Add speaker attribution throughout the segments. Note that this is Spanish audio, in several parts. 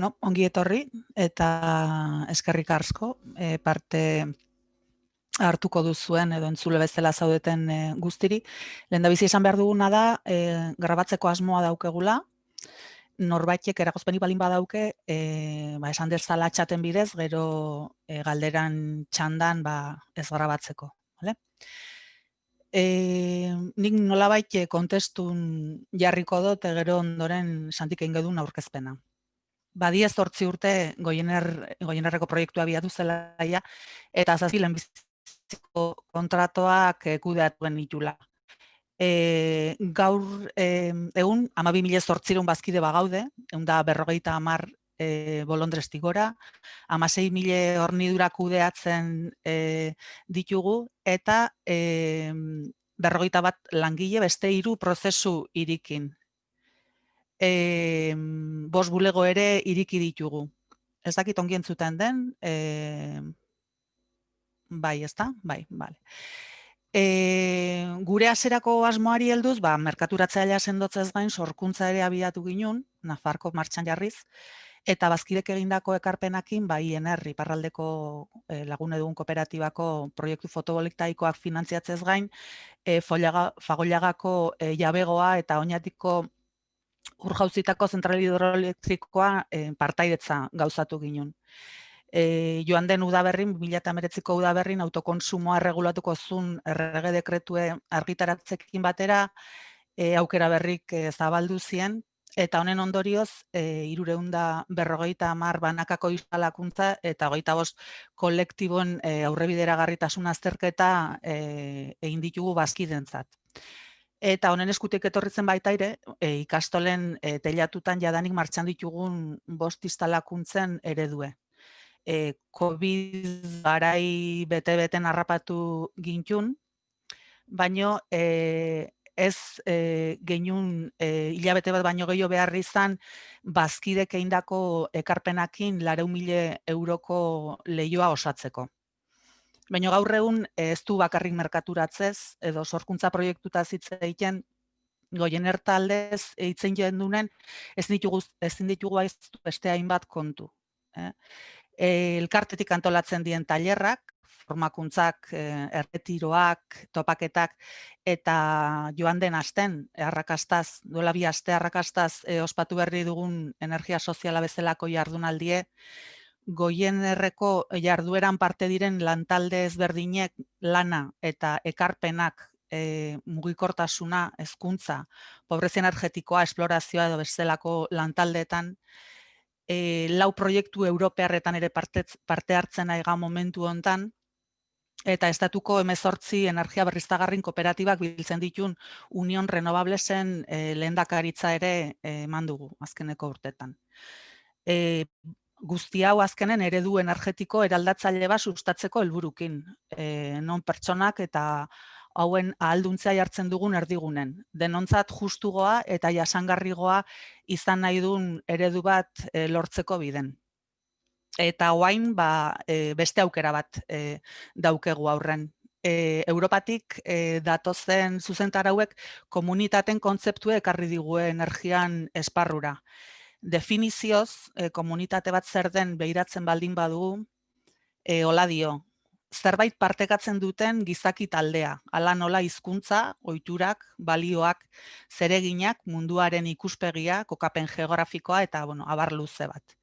Speaker 1: Ongi etorri eta eskerrik asko parte hartuko duzuen edo entzule bezala zaudeten guztiri. Lehendabizi esan behar duguna da, grabatzeko asmoa daukegula, norbaitek eragozpenik balin badauke, esan dezala txaten bidez, gero galderan txandan ez grabatzeko. Vale? Nik nolabait kontestun jarriko dut, gero ondoren Santik egin gedun aurkezpena. Badia 8 urte Goienerreko proiektua abiatu zela eta 7 lehenbiziko kontratuak kudeatuen ditula. Gaur egun 12.800 bazkide bagaude, 150 bolondrestik gora, 16.000 hornidura kudeatzen ditugu eta 51 langile beste 3 prozesu irikin. 5 bulego ere iriki ditugu. Ez dakit ongi entzuten den, bai, ezta? Bai, bale. Gure hasierako asmoari helduz, merkaturatzailea sendotzez gain sorkuntza ere abiatu ginun, Nafarko martxan jarriz, eta bazkidek egindako ekarpenakin, INR Iparraldeko Lagun Edugun Kooperatibako proiektu fotovoltaikoak finantziatzez gain, Fagollagako jabegoa eta Oñatiko Urjauzitako zentral hidroelektrikoa partaidetza gauzatu ginen. Joan den udaberrin, 2019ko udaberrin, autokonsumoa regulatuko zuen errege dekretue argitaratzekin batera, aukera berrik zabaldu zien, eta honen ondorioz, 350 banakako instalakuntza eta 25 kolektiboen aurrebideragarritasun azterketa egin ditugu bazkidentzat. Eta honen eskutik etorritzen baita ere, ikastolen teilatutan jadanik martxan ditugun 5 instalakuntzen eredue. COVID garai bete-beten harrapatu gintun, baino ez genuen hilabete bat baino gehiago behar izan bazkidek egindako ekarpenakin 400.000 euroko lehioa osatzeko. Baina gaur egun ez du bakarrik merkaturatzez, edo sorkuntza proiektuta hitz egiten Goiener taldez hitzen jendunen, ezin ditugu aiztu beste hainbat kontu. Elkartetik antolatzen dien tailerrak, formakuntzak, erretiroak, topaketak, eta joan den asten, duela 2 aste arrakastaz ospatu berri dugun energia soziala bezalako jardunaldie, Goienerreko jardueran parte diren lantalde ezberdinek lana eta ekarpenak, mugikortasuna, hezkuntza, pobrezia energetikoa, esplorazioa edo bezalako lantaldeetan, 4 proiektu europearretan ere parte hartzen aiga momentu hontan, eta estatuko 18 energia berriztagarrien kooperatibak biltzen ditun Union Renovablesen lehendakaritza ere eman dugu azkeneko urtetan. Guzti hau azkenen eredu energetiko eraldatzaile bat sustatzeko helburukin, non pertsonak eta hauen ahalduntzea jartzen dugun erdigunen. Denontzat justugoa eta jasangarrigoa izan nahi duen eredu bat lortzeko biden. Eta orain beste aukera bat daukegu aurren. Europatik datozen zuzentarauek komunitateen kontzeptua ekarri digue energian esparrura. Definizioz, komunitate bat zer den behiratzen baldin badugu, hola dio, zerbait partekatzen duten gizaki taldea, hala nola hizkuntza, ohiturak, balioak, zereginak, munduaren ikuspegia, kokapen geografikoa eta abar luze bat.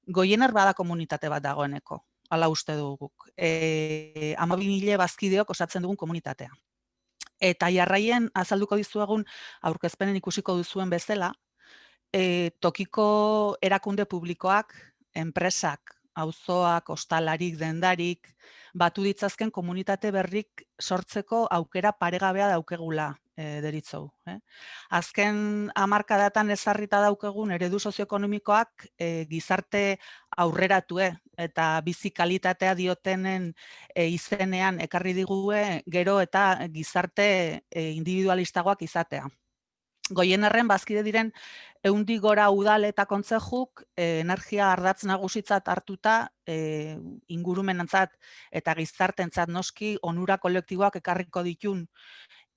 Speaker 1: Goiener bada komunitate bat dagoeneko, hala uste duguk. 12.000 bazkideok osatzen dugun komunitatea. Eta jarraien azalduko dizuegun aurkezpenen ikusiko duzuen bezala, tokiko erakunde publikoak, enpresak, auzoak, ostalarik, dendarik, batu ditzazken komunitate berrik sortzeko aukera paregabea daukegula deritzou. Azken hamarkadatan ezarrita daukegun eredu sozioekonomikoak gizarte aurreratue eta bizi kalitatea diotenen izenean ekarri digue gero eta gizarte individualistagoak izatea. Goienerren bazkide diren 100 gora udal eta kontzejuk energia ardatz nagusitzat hartuta ingurumenentzat eta gizartentzat noski onura kolektiboak ekarriko ditun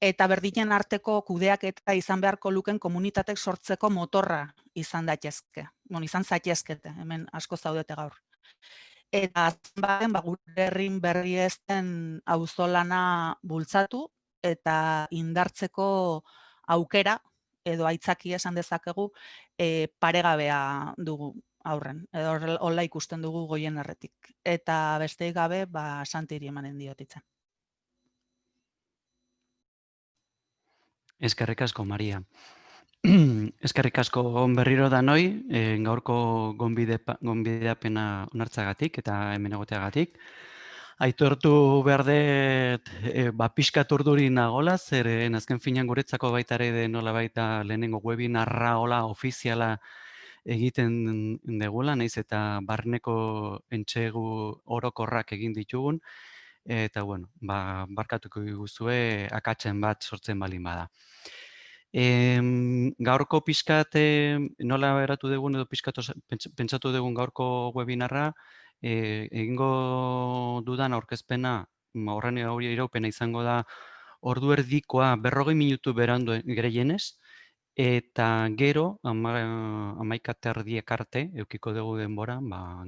Speaker 1: eta berdinen arteko kudeak eta izan beharko luken komunitatek sortzeko motorra izan daitezke. izan zaitezkete, hemen asko zaudete gaur. Eta azken gure herrin berri ezten auzolana bultzatu eta indartzeko aukera, edo aitzaki esan dezakegu, paregabea dugu aurren, edo hola ikusten dugu Goiernerretik. Eta besteik gabe, Santiri emanen diotitzen.
Speaker 2: Eskerrik asko, Maria. Eskerrik asko berriro danoi, gaurko gonbidapena onartzagatik eta hemen egoteagatik. Aitortu behar dut, pixkat urduri nagola, zer azken finean guretzako baita ere nola baita lehenengo webinarra hola ofiziala egiten degula, naiz eta barneko entsegu orokorrak egin ditugun, eta bueno, barkatuko guzue akatzen bat sortzen balin bada. Gaurko pixkat nola eratu dugun edo pixkat pentsatu dugun gaurko webinarra, egingo dudan aurkezpena, horren hori iraupena izango da ordu erdikoa 40 minutu berandu gehienez, eta gero 11:30 arte edukiko dugu denbora,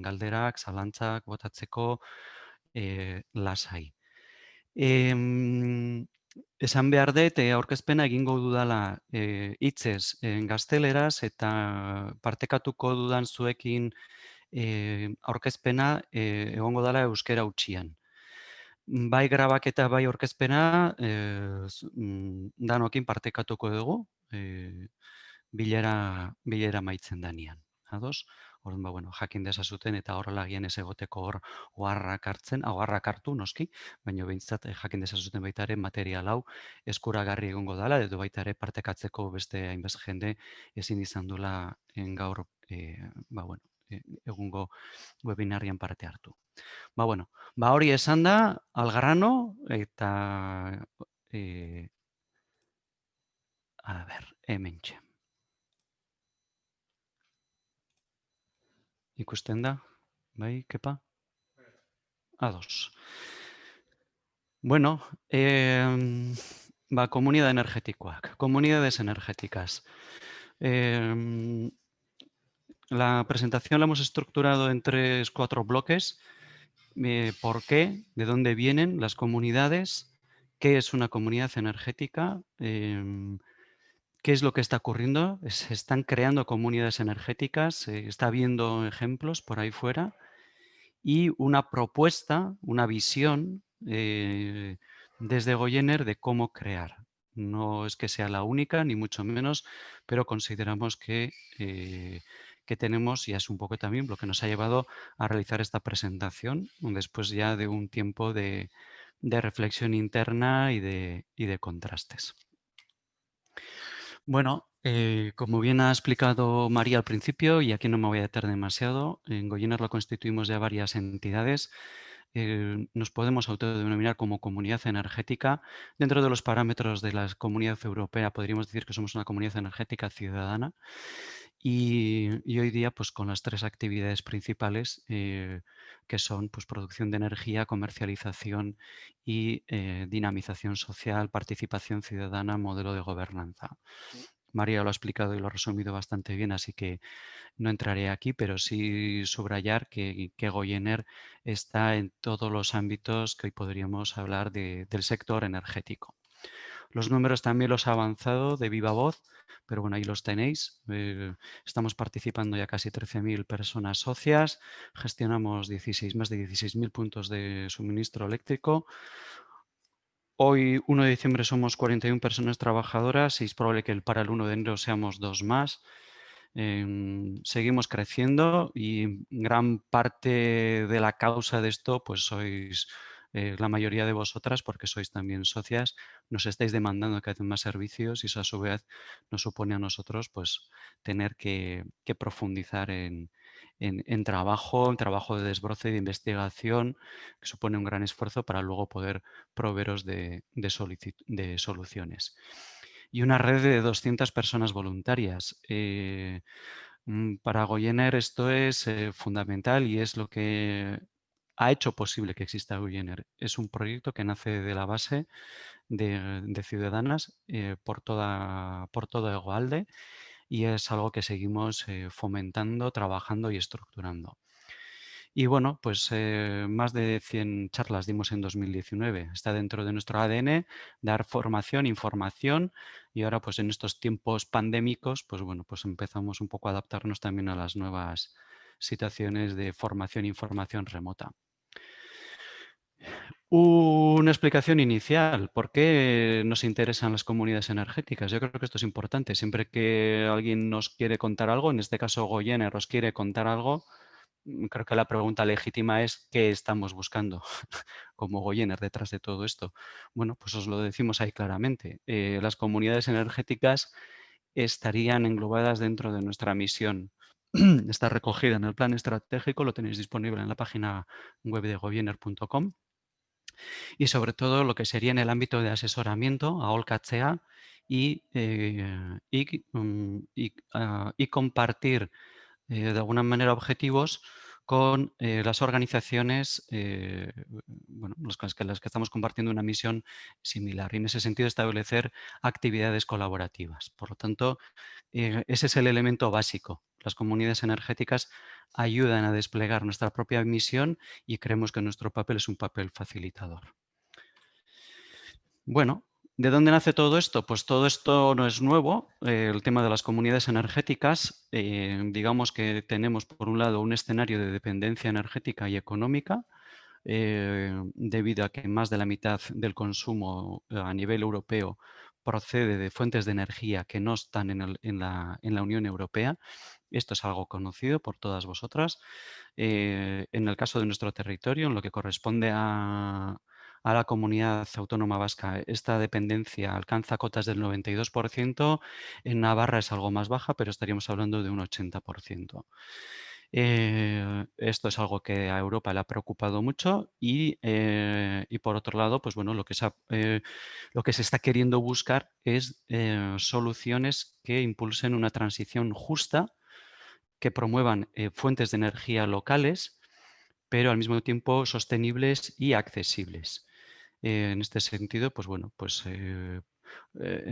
Speaker 2: galderak, zalantzak botatzeko lasai. Esan behar dut, aurkezpena egingo dudala hitzez gazteleraz eta partekatuko dudan zuekin aurkezpena egongo dela euskera hutsean. Bai grabaketa bai aurkezpena danokin partekatuko dugu, bilera maitzen danean. Ados? Orduan, jakin dezazuten eta horrela agian ez egoteko hor oharrak hartu noski, baina behintzat jakin dezazuten baita ere material hau eskuragarri egongo dela, edo baita ere partekatzeko beste hainbeste jende ezin izan duela gaur egungo webinarian parte hartu. Hori esan da, algarrano, eta hementxe. Ikusten da, bai, kepa? Ados. Bueno, comunidad energetikoak, comunidades energéticas. La presentación la hemos estructurado en 4 bloques. ¿Por qué? ¿De dónde vienen las comunidades? ¿Qué es una comunidad energética? ¿Qué es lo que está ocurriendo? Se están creando comunidades energéticas, está habiendo ejemplos por ahí fuera. Y una propuesta, una visión desde Goierner de cómo crear. No es que sea la única, ni mucho menos, pero consideramos que tenemos, y es un poco también lo que nos ha llevado a realizar esta presentación, después ya de un tiempo de reflexión interna y de contrastes. Bueno, como bien ha explicado María al principio, y aquí no me voy a detener demasiado, en Goierner lo constituimos ya varias entidades. Nos podemos autodenominar como comunidad energética. Dentro de los parámetros de la Comunidad Europea podríamos decir que somos una comunidad energética ciudadana y hoy día pues con las 3 actividades principales que son pues, producción de energía, comercialización y dinamización social, participación ciudadana, modelo de gobernanza. María lo ha explicado y lo ha resumido bastante bien, así que no entraré aquí, pero sí subrayar que Goierner está en todos los ámbitos que hoy podríamos hablar del sector energético. Los números también los ha avanzado de viva voz, pero bueno, ahí los tenéis. Estamos participando ya casi 13.000 personas socias, gestionamos más de 16.000 puntos de suministro eléctrico. Hoy, 1 de diciembre, somos 41 personas trabajadoras y es probable que para el 1 de enero seamos 2 más. Seguimos creciendo y gran parte de la causa de esto pues sois la mayoría de vosotras, porque sois también socias, nos estáis demandando que hacen más servicios y eso a su vez nos supone a nosotros pues tener que profundizar en trabajo de desbroce, de investigación, que supone un gran esfuerzo para luego poder proveeros de soluciones. Y una red de 200 personas voluntarias. Para Goierner esto es fundamental y es lo que ha hecho posible que exista Goierner. Es un proyecto que nace de la base de ciudadanas por toda Egoalde y es algo que seguimos fomentando, trabajando y estructurando. Y bueno, pues más de 100 charlas dimos en 2019. Está dentro de nuestro ADN dar formación, información y ahora pues en estos tiempos pandémicos, pues bueno, pues empezamos un poco a adaptarnos también a las nuevas situaciones de formación e información remota. Una explicación inicial. ¿Por qué nos interesan las comunidades energéticas? Yo creo que esto es importante. Siempre que alguien nos quiere contar algo, en este caso Goyener os quiere contar algo, creo que la pregunta legítima es ¿qué estamos buscando como Goyener detrás de todo esto? Bueno, pues os lo decimos ahí claramente. Las comunidades energéticas estarían englobadas dentro de nuestra misión. Está recogida en el plan estratégico, lo tenéis disponible en la página web de goyener.com. Y sobre todo lo que sería en el ámbito de asesoramiento a Olcatzea y compartir de alguna manera objetivos con las organizaciones bueno, las que estamos compartiendo una misión similar y en ese sentido establecer actividades colaborativas. Por lo tanto, ese es el elemento básico. Las comunidades energéticas ayudan a desplegar nuestra propia misión y creemos que nuestro papel es un papel facilitador. Bueno, ¿de dónde nace todo esto? Pues todo esto no es nuevo. El tema de las comunidades energéticas, digamos que tenemos por un lado un escenario de dependencia energética y económica, debido a que más de la mitad del consumo a nivel europeo procede de fuentes de energía que no están en la Unión Europea. Esto es algo conocido por todas vosotras. En el caso de nuestro territorio, en lo que corresponde a la comunidad autónoma vasca, esta dependencia alcanza cotas del 92%. En Navarra es algo más baja, pero estaríamos hablando de un 80%. Esto es algo que a Europa le ha preocupado mucho y por otro lado, pues bueno, lo que se está queriendo buscar es soluciones que impulsen una transición justa, que promuevan fuentes de energía locales, pero al mismo tiempo sostenibles y accesibles. En este sentido, pues bueno, pues en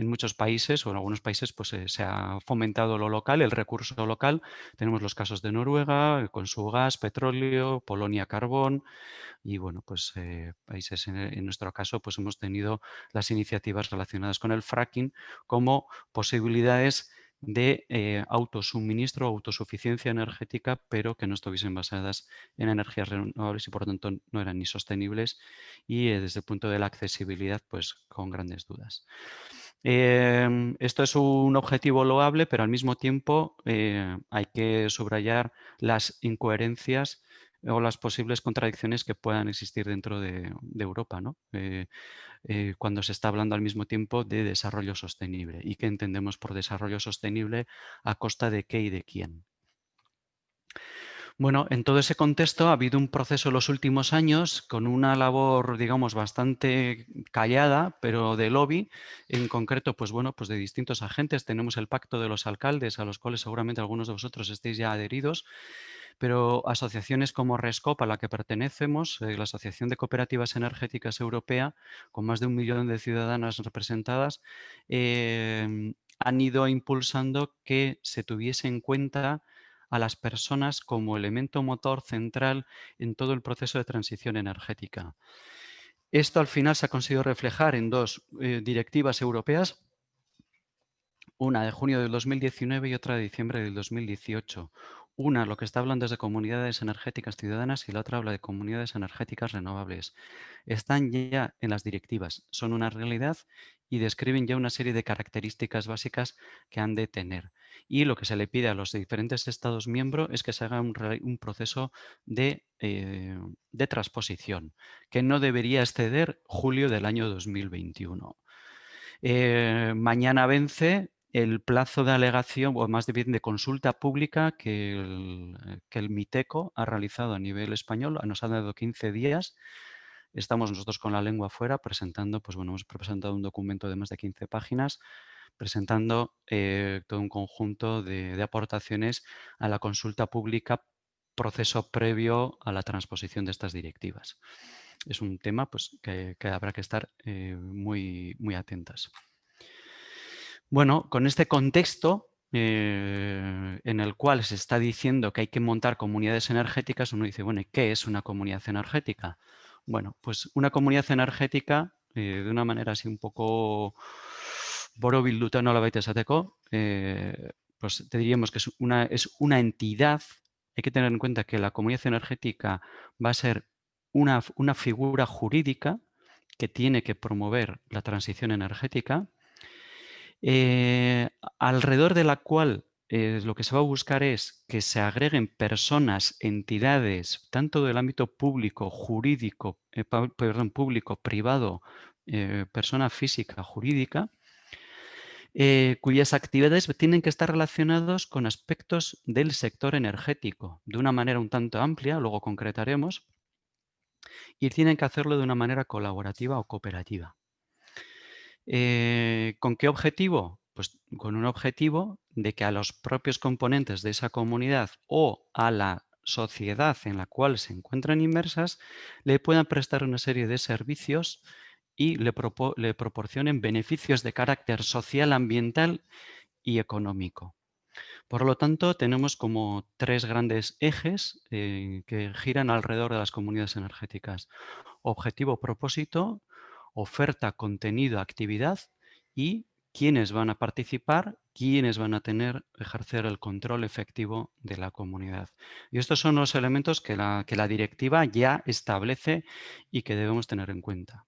Speaker 2: muchos países o en algunos países pues se ha fomentado lo local, el recurso local. tenemos los casos de Noruega con su gas, petróleo, Polonia carbón y bueno, pues países en nuestro caso pues hemos tenido las iniciativas relacionadas con el fracking como posibilidades de autosuministro, autosuficiencia energética, pero que no estuviesen basadas en energías renovables y por lo tanto no eran ni sostenibles y desde el punto de la accesibilidad pues con grandes dudas. Esto es un objetivo loable, pero al mismo tiempo hay que subrayar las incoherencias o las posibles contradicciones que puedan existir dentro de Europa, ¿no? Cuando se está hablando al mismo tiempo de desarrollo sostenible. ¿Y qué entendemos por desarrollo sostenible? ¿A costa de qué y de quién? Bueno, en todo ese contexto ha habido un proceso en los últimos años con una labor, digamos, bastante callada, pero de lobby, en concreto, pues bueno, pues de distintos agentes. Tenemos el Pacto de los Alcaldes, a los cuales seguramente algunos de vosotros estéis ya adheridos, pero asociaciones como RESCOP, a la que pertenecemos, la Asociación de Cooperativas Energéticas Europea, con más de 1 millón de ciudadanas representadas, han ido impulsando que se tuviese en cuenta a las personas como elemento motor central en todo el proceso de transición energética. Esto al final se ha conseguido reflejar en dos directivas europeas, una de junio del 2019 y otra de diciembre del 2018. Una lo que está hablando es de comunidades energéticas ciudadanas y la otra habla de comunidades energéticas renovables. Están ya en las directivas, son una realidad y describen ya una serie de características básicas que han de tener. Y lo que se le pide a los diferentes Estados miembros es que se haga un proceso de transposición, que no debería exceder julio del año 2021. Mañana vence el plazo de alegación, o más bien de consulta pública que el MITECO ha realizado a nivel español. Nos ha dado 15 días. Estamos nosotros con la lengua fuera presentando, pues bueno, hemos presentado un documento de más de 15 páginas presentando todo un conjunto de aportaciones a la consulta pública, proceso previo a la transposición de estas directivas. Es un tema pues, que habrá que estar muy, muy atentas. Bueno, con este contexto en el cual se está diciendo que hay que montar comunidades energéticas, uno dice, bueno, ¿y qué es una comunidad energética? Bueno, pues una comunidad energética, de una manera así un poco borobilduta nolabait esateko, pues te diríamos que es una entidad. Hay que tener en cuenta que la comunidad energética va a ser una figura jurídica que tiene que promover la transición energética, alrededor de la cual lo que se va a buscar es que se agreguen personas, entidades, tanto del ámbito público, jurídico, perdón, público, privado, persona física, jurídica, cuyas actividades tienen que estar relacionados con aspectos del sector energético, de una manera un tanto amplia, luego concretaremos, y tienen que hacerlo de una manera colaborativa o cooperativa. ¿Con qué objetivo? Pues con un objetivo de que a los propios componentes de esa comunidad o a la sociedad en la cual se encuentran inmersas le puedan prestar una serie de servicios y le proporcionen beneficios de carácter social, ambiental y económico. Por lo tanto, tenemos como tres grandes ejes que giran alrededor de las comunidades energéticas: objetivo, propósito, oferta, contenido, actividad y quiénes van a participar, quiénes van a ejercer el control efectivo de la comunidad. Y estos son los elementos que la directiva ya establece y que debemos tener en cuenta.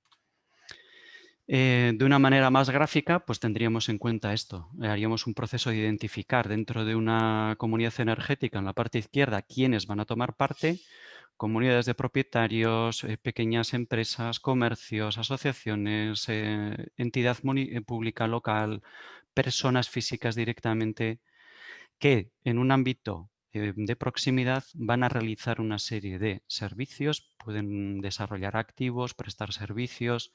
Speaker 2: De una manera más gráfica, pues tendríamos en cuenta esto. Haríamos un proceso de identificar dentro de una comunidad energética en la parte izquierda quiénes van a tomar parte: comunidades de propietarios, pequeñas empresas, comercios, asociaciones, entidad pública local, personas físicas directamente, que en un ámbito de proximidad van a realizar una serie de servicios, pueden desarrollar activos, prestar servicios,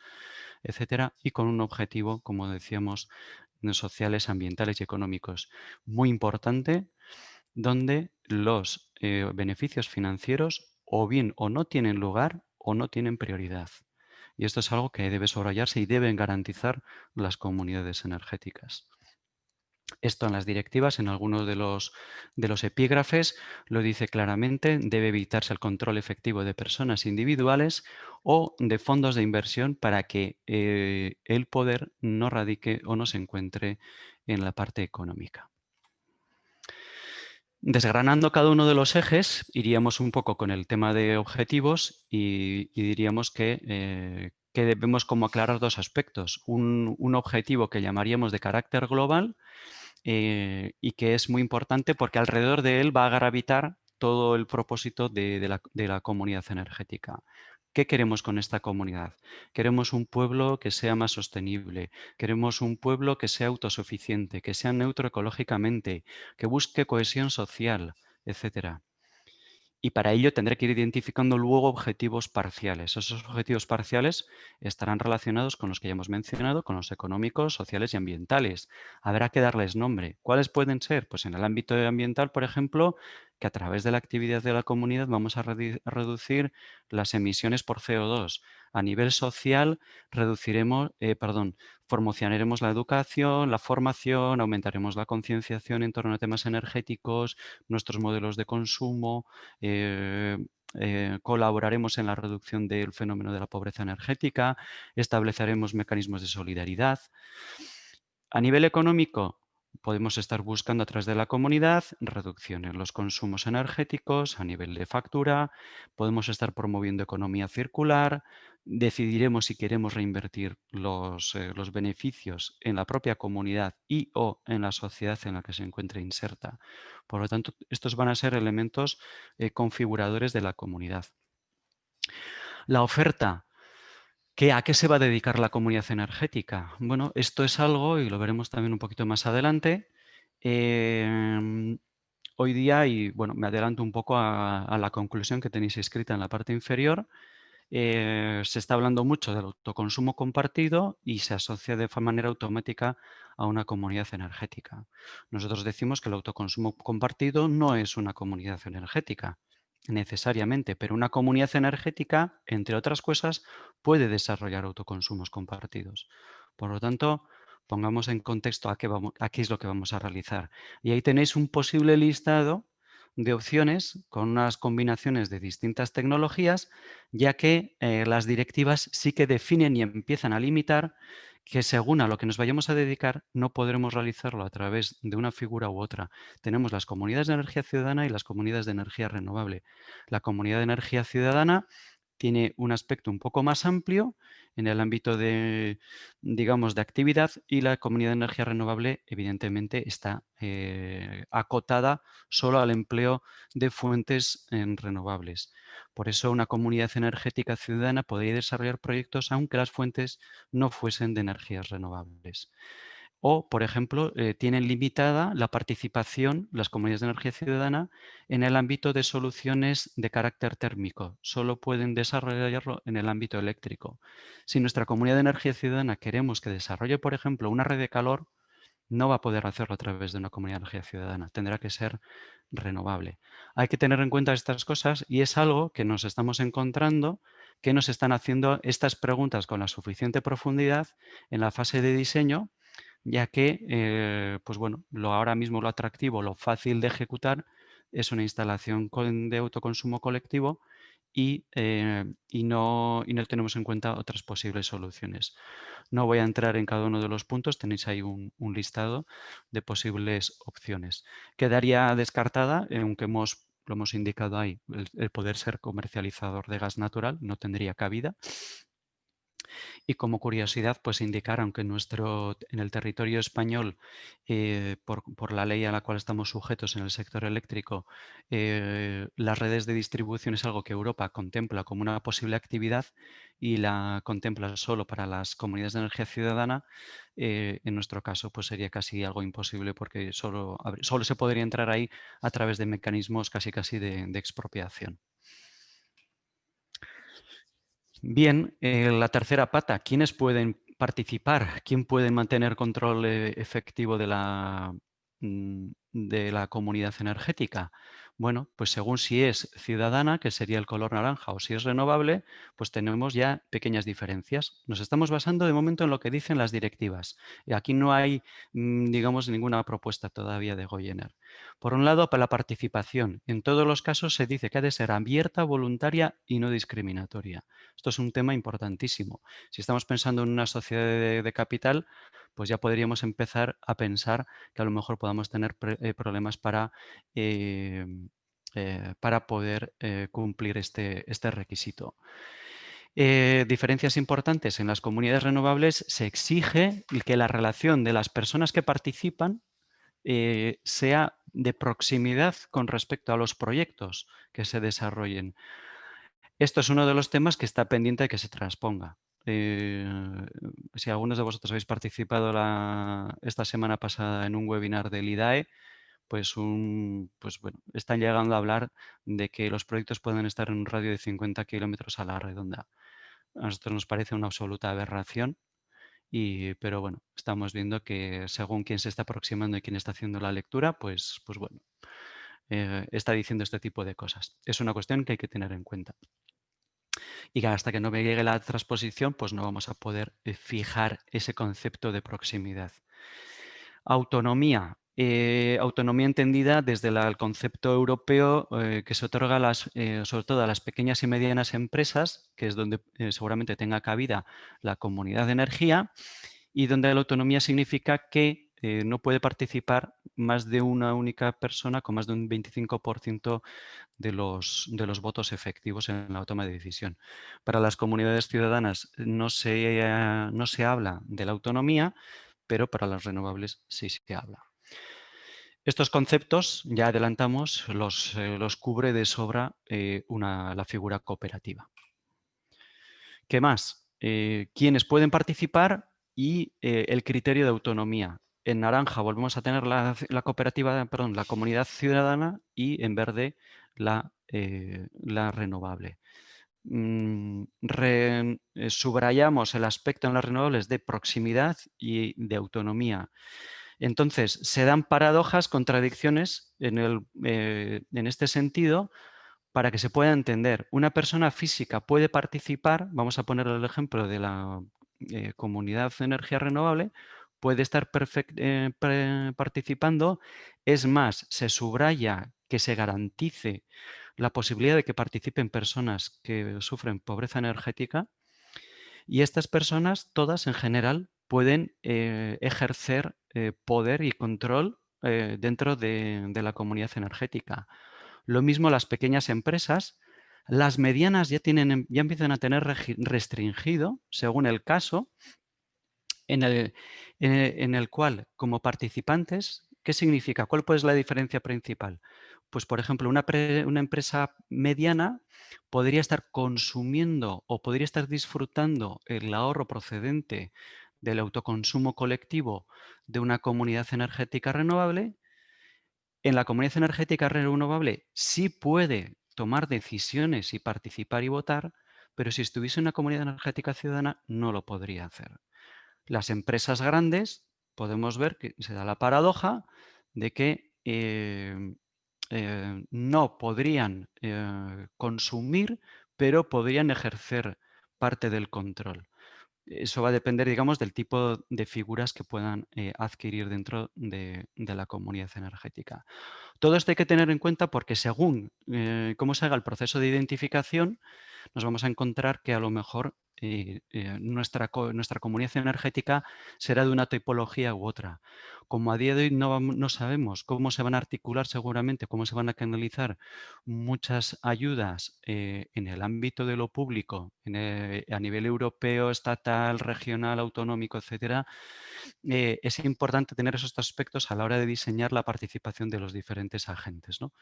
Speaker 2: etcétera, y con un objetivo, como decíamos, sociales, ambientales y económicos. Muy importante, donde los beneficios financieros o bien o no tienen lugar o no tienen prioridad. Y esto es algo que debe subrayarse y deben garantizar las comunidades energéticas. Esto en las directivas, en algunos de los epígrafes, lo dice claramente: debe evitarse el control efectivo de personas individuales o de fondos de inversión para que el poder no radique o no se encuentre en la parte económica. Desgranando cada uno de los ejes, iríamos un poco con el tema de objetivos y diríamos que debemos como aclarar dos aspectos. Un objetivo que llamaríamos de carácter global, y que es muy importante porque alrededor de él va a gravitar todo el propósito de la comunidad energética. ¿Qué queremos con esta comunidad? Queremos un pueblo que sea más sostenible, queremos un pueblo que sea autosuficiente, que sea neutro ecológicamente, que busque cohesión social, etcétera. Y para ello tendré que ir identificando luego objetivos parciales. Esos objetivos parciales estarán relacionados con los que ya hemos mencionado, con los económicos, sociales y ambientales. Habrá que darles nombre. ¿Cuáles pueden ser? Pues en el ámbito ambiental, por ejemplo, que a través de la actividad de la comunidad vamos a reducir las emisiones por CO2. A nivel social, promocionaremos la educación, la formación, aumentaremos la concienciación en torno a temas energéticos, nuestros modelos de consumo, colaboraremos en la reducción del fenómeno de la pobreza energética, estableceremos mecanismos de solidaridad. A nivel económico, podemos estar buscando a través de la comunidad reducción en los consumos energéticos a nivel de factura, podemos estar promoviendo economía circular, decidiremos si queremos reinvertir los beneficios en la propia comunidad y o en la sociedad en la que se encuentre inserta. Por lo tanto, estos van a ser elementos configuradores de la comunidad. La oferta. ¿A qué se va a dedicar la comunidad energética? Bueno, esto es algo, y lo veremos también un poquito más adelante, hoy día, y bueno, me adelanto un poco a la conclusión que tenéis escrita en la parte inferior, se está hablando mucho del autoconsumo compartido y se asocia de manera automática a una comunidad energética. Nosotros decimos que el autoconsumo compartido no es una comunidad energética necesariamente, pero una comunidad energética, entre otras cosas, puede desarrollar autoconsumos compartidos. Por lo tanto, Pongamos en contexto a qué es lo que vamos a realizar. Y ahí tenéis un posible listado de opciones con unas combinaciones de distintas tecnologías, ya que las directivas sí que definen y empiezan a limitar que según a lo que nos vayamos a dedicar no podremos realizarlo a través de una figura u otra. Tenemos las comunidades de energía ciudadana y las comunidades de energía renovable. La comunidad de energía ciudadana tiene un aspecto un poco más amplio en el ámbito de, digamos, de actividad, y la comunidad de energía renovable evidentemente está acotada solo al empleo de fuentes renovables. Por eso una comunidad energética ciudadana podría desarrollar proyectos aunque las fuentes no fuesen de energías renovables. O, por ejemplo, tienen limitada la participación, las comunidades de energía ciudadana, en el ámbito de soluciones de carácter térmico. Solo pueden desarrollarlo en el ámbito eléctrico. Si nuestra comunidad de energía ciudadana queremos que desarrolle, por ejemplo, una red de calor, no va a poder hacerlo a través de una comunidad de energía ciudadana. Tendrá que ser renovable. Hay que tener en cuenta estas cosas y es algo que nos estamos encontrando, que nos están haciendo estas preguntas con la suficiente profundidad en la fase de diseño, ya que pues bueno, ahora mismo lo atractivo, lo fácil de ejecutar es una instalación de autoconsumo colectivo y no tenemos en cuenta otras posibles soluciones. No voy a entrar en cada uno de los puntos, tenéis ahí un listado de posibles opciones. Quedaría descartada, aunque lo hemos indicado ahí, el poder ser comercializador de gas natural, no tendría cabida. Y como curiosidad, pues indicar, aunque en el territorio español, por la ley a la cual estamos sujetos en el sector eléctrico, las redes de distribución es algo que Europa contempla como una posible actividad y la contempla solo para las comunidades de energía ciudadana. En nuestro caso, pues sería casi algo imposible porque solo se podría entrar ahí a través de mecanismos casi de expropiación. Bien, la tercera pata, ¿quiénes pueden participar? ¿Quién puede mantener control efectivo de la comunidad energética? Bueno, pues según si es ciudadana, que sería el color naranja, o si es renovable, pues tenemos ya pequeñas diferencias. Nos estamos basando de momento en lo que dicen las directivas. Y aquí no hay, digamos, ninguna propuesta todavía de Goyener. Por un lado, para la participación. En todos los casos se dice que ha de ser abierta, voluntaria y no discriminatoria. Esto es un tema importantísimo. Si estamos pensando en una sociedad de capital, pues ya podríamos empezar a pensar que a lo mejor podamos tener problemas eh, para poder cumplir este requisito. Diferencias importantes. En las comunidades renovables se exige que la relación de las personas que participan sea de proximidad con respecto a los proyectos que se desarrollen. Esto es uno de los temas que está pendiente de que se transponga. Si algunos de vosotros habéis participado esta semana pasada en un webinar del IDAE, pues bueno, están llegando a hablar de que los proyectos pueden estar en un radio de 50 kilómetros a la redonda. A nosotros nos parece una absoluta aberración, pero bueno, estamos viendo que según quién se está aproximando y quién está haciendo la lectura, pues bueno, está diciendo este tipo de cosas. Es una cuestión que hay que tener en cuenta. Y que hasta que no me llegue la transposición, pues no vamos a poder fijar ese concepto de proximidad. Autonomía. Autonomía entendida desde el concepto europeo que se otorga sobre todo a las pequeñas y medianas empresas, que es donde seguramente tenga cabida la comunidad de energía, y donde la autonomía significa que no puede participar más de una única persona con más de un 25% de los votos efectivos en la toma de decisión. Para las comunidades ciudadanas no se habla de la autonomía, pero para las renovables sí se habla. Estos conceptos, ya adelantamos, los cubre de sobra la figura cooperativa. ¿Qué más? ¿Quiénes pueden participar y el criterio de autonomía? En naranja volvemos a tener la comunidad ciudadana, y en verde la renovable. Subrayamos el aspecto en las renovables de proximidad y de autonomía. Entonces, se dan paradojas, contradicciones en este sentido, para que se pueda entender. Una persona física puede participar, vamos a poner el ejemplo de la comunidad de energía renovable, puede estar participando. Es más, se subraya que se garantice la posibilidad de que participen personas que sufren pobreza energética, y estas personas, todas en general, pueden ejercer poder y control dentro de la comunidad energética. Lo mismo las pequeñas empresas. Las medianas ya empiezan a tener restringido, según el caso, en el cual, como participantes, ¿qué significa? ¿Cuál pues, es la diferencia principal? Pues, por ejemplo, una empresa mediana podría estar consumiendo o podría estar disfrutando el ahorro procedente del autoconsumo colectivo de una comunidad energética renovable. En la comunidad energética renovable sí puede tomar decisiones y participar y votar, pero si estuviese en una comunidad energética ciudadana no lo podría hacer. Las empresas grandes, podemos ver que se da la paradoja de que no podrían consumir, pero podrían ejercer parte del control. Eso va a depender, digamos, del tipo de figuras que puedan adquirir dentro de la comunidad energética. Todo esto hay que tener en cuenta porque según cómo se haga el proceso de identificación, nos vamos a encontrar que a lo mejor nuestra comunidad energética será de una tipología u otra. Como a día de hoy no sabemos cómo se van a articular seguramente, cómo se van a canalizar muchas ayudas en el ámbito de lo público, a nivel europeo, estatal, regional, autonómico, etcétera, es importante tener esos aspectos a la hora de diseñar la participación de los diferentes agentes, ¿no?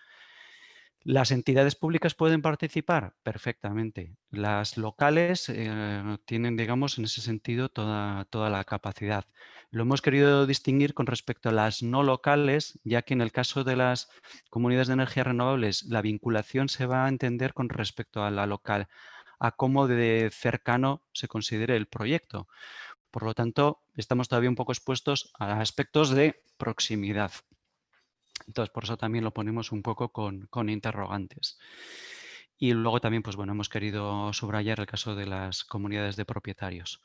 Speaker 2: ¿Las entidades públicas pueden participar? Perfectamente. Las locales tienen, digamos, en ese sentido toda la capacidad. Lo hemos querido distinguir con respecto a las no locales, ya que en el caso de las comunidades de energías renovables, la vinculación se va a entender con respecto a la local, a cómo de cercano se considere el proyecto. Por lo tanto, estamos todavía un poco expuestos a aspectos de proximidad. Entonces, por eso también lo ponemos un poco con interrogantes. Y luego también, pues bueno, hemos querido subrayar el caso de las comunidades de propietarios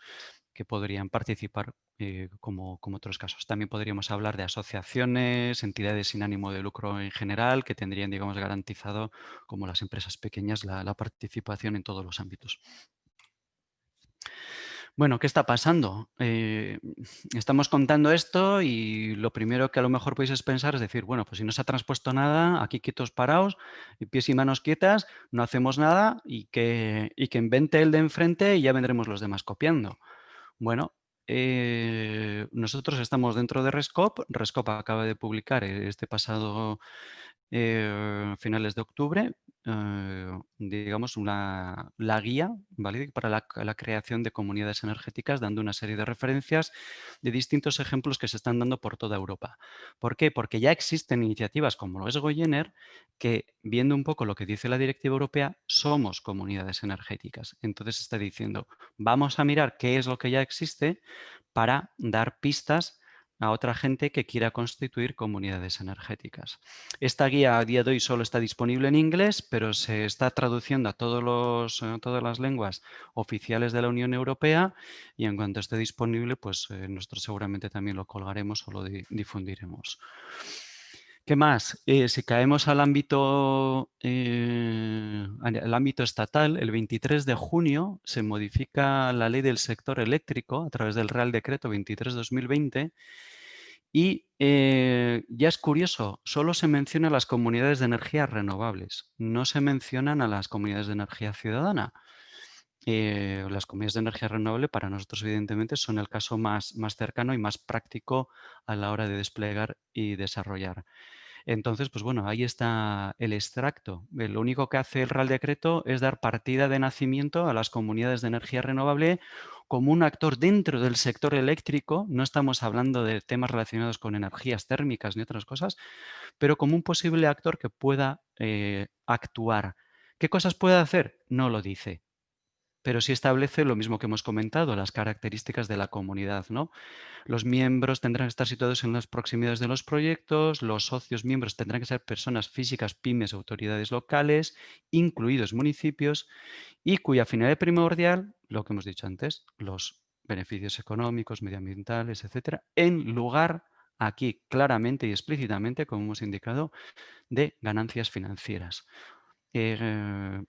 Speaker 2: que podrían participar como otros casos. También podríamos hablar de asociaciones, entidades sin ánimo de lucro en general, que tendrían, digamos, garantizado, como las empresas pequeñas, la participación en todos los ámbitos. Bueno, ¿qué está pasando? Estamos contando esto y lo primero que a lo mejor podéis pensar es decir, bueno, pues si no se ha transpuesto nada, aquí quietos parados, y pies y manos quietas, no hacemos nada y que invente el de enfrente y ya vendremos los demás copiando. Bueno, nosotros estamos dentro de RESCOP. RESCOP acaba de publicar este pasado finales de octubre, digamos, la guía, ¿vale?, para la creación de comunidades energéticas, dando una serie de referencias de distintos ejemplos que se están dando por toda Europa. ¿Por qué? Porque ya existen iniciativas como lo es Goyener, que viendo un poco lo que dice la directiva europea, somos comunidades energéticas. Entonces está diciendo, vamos a mirar qué es lo que ya existe para dar pistas a otra gente que quiera constituir comunidades energéticas. Esta guía a día de hoy solo está disponible en inglés, pero se está traduciendo a todas las lenguas oficiales de la Unión Europea y en cuanto esté disponible, pues nosotros seguramente también lo colgaremos o lo difundiremos. ¿Qué más? Si caemos al ámbito estatal, el 23 de junio se modifica la ley del sector eléctrico a través del Real Decreto 23/2020 y ya es curioso, solo se menciona a las comunidades de energías renovables, no se mencionan a las comunidades de energía ciudadana. Las comunidades de energía renovable para nosotros evidentemente son el caso más cercano y más práctico a la hora de desplegar y desarrollar. Entonces, pues bueno, ahí está el extracto. Lo único que hace el Real Decreto es dar partida de nacimiento a las comunidades de energía renovable como un actor dentro del sector eléctrico. No estamos hablando de temas relacionados con energías térmicas ni otras cosas, pero como un posible actor que pueda actuar. ¿Qué cosas puede hacer? No lo dice, pero sí establece lo mismo que hemos comentado, las características de la comunidad, ¿no? Los miembros tendrán que estar situados en las proximidades de los proyectos, los socios miembros tendrán que ser personas físicas, pymes, autoridades locales, incluidos municipios, y cuya finalidad primordial, lo que hemos dicho antes, los beneficios económicos, medioambientales, etcétera, en lugar, aquí claramente y explícitamente, como hemos indicado, de ganancias financieras. El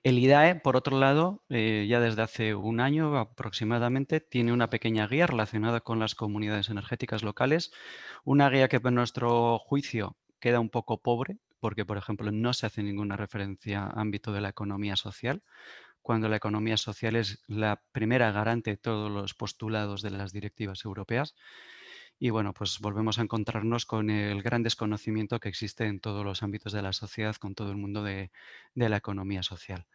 Speaker 2: IDAE, por otro lado, ya desde hace un año aproximadamente, tiene una pequeña guía relacionada con las comunidades energéticas locales, una guía que, por nuestro juicio, queda un poco pobre, porque, por ejemplo, no se hace ninguna referencia a ámbito de la economía social, cuando la economía social es la primera garante de todos los postulados de las directivas europeas. Y bueno, pues volvemos a encontrarnos con el gran desconocimiento que existe en todos los ámbitos de la sociedad, con todo el mundo de la economía social.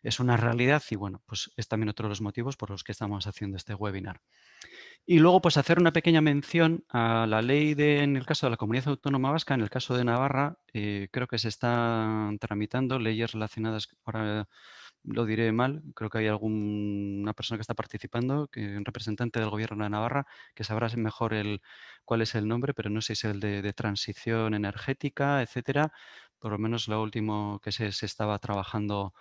Speaker 2: Es una realidad y bueno, pues es también otro de los motivos por los que estamos haciendo este webinar. Y luego, pues hacer una pequeña mención a la ley en el caso de la Comunidad Autónoma Vasca, en el caso de Navarra, creo que se están tramitando leyes relacionadas, ahora lo diré mal, creo que hay alguna persona que está participando, un representante del Gobierno de Navarra, que sabrá mejor cuál es el nombre, pero no sé si es el de transición energética, etcétera. Por lo menos lo último que se estaba trabajando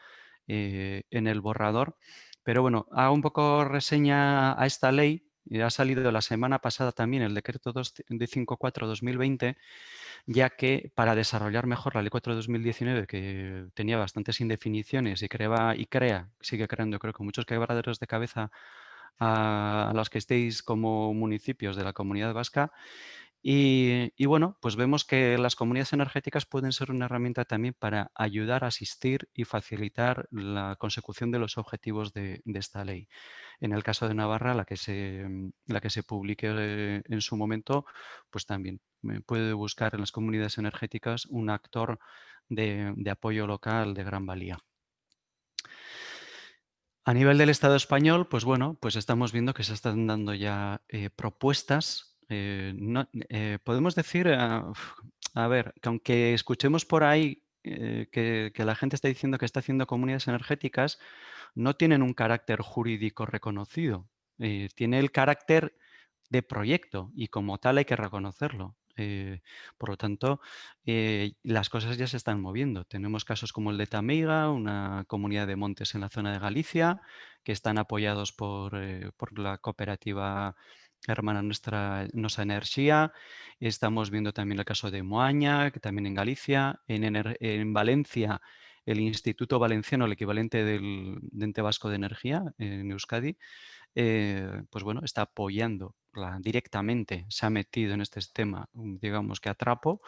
Speaker 2: en el borrador. Pero bueno, hago un poco reseña a esta ley. Ha salido la semana pasada también el decreto 254-2020, ya que para desarrollar mejor la ley 4/2019, que tenía bastantes indefiniciones y sigue creando, creo que muchos quebraderos de cabeza a los que estéis como municipios de la Comunidad Vasca, y bueno, pues vemos que las comunidades energéticas pueden ser una herramienta también para ayudar, asistir y facilitar la consecución de los objetivos de esta ley. En el caso de Navarra, la que se publique en su momento, pues también puede buscar en las comunidades energéticas un actor de apoyo local de gran valía. A nivel del Estado español, pues bueno, pues estamos viendo que se están dando ya propuestas. Podemos decir, a ver, que aunque escuchemos por ahí que la gente está diciendo que está haciendo comunidades energéticas, no tienen un carácter jurídico reconocido. Tiene el carácter de proyecto y como tal hay que reconocerlo. Por lo tanto, las cosas ya se están moviendo. Tenemos casos como el de Tameiga, una comunidad de montes en la zona de Galicia, que están apoyados por la cooperativa hermana nuestra, Nosa Energía. Estamos viendo también el caso de Moaña, que también en Galicia. En Valencia, el Instituto Valenciano, el equivalente del Ente Vasco de Energía en Euskadi, pues bueno, está apoyando directamente, se ha metido en este tema, digamos que a trapo,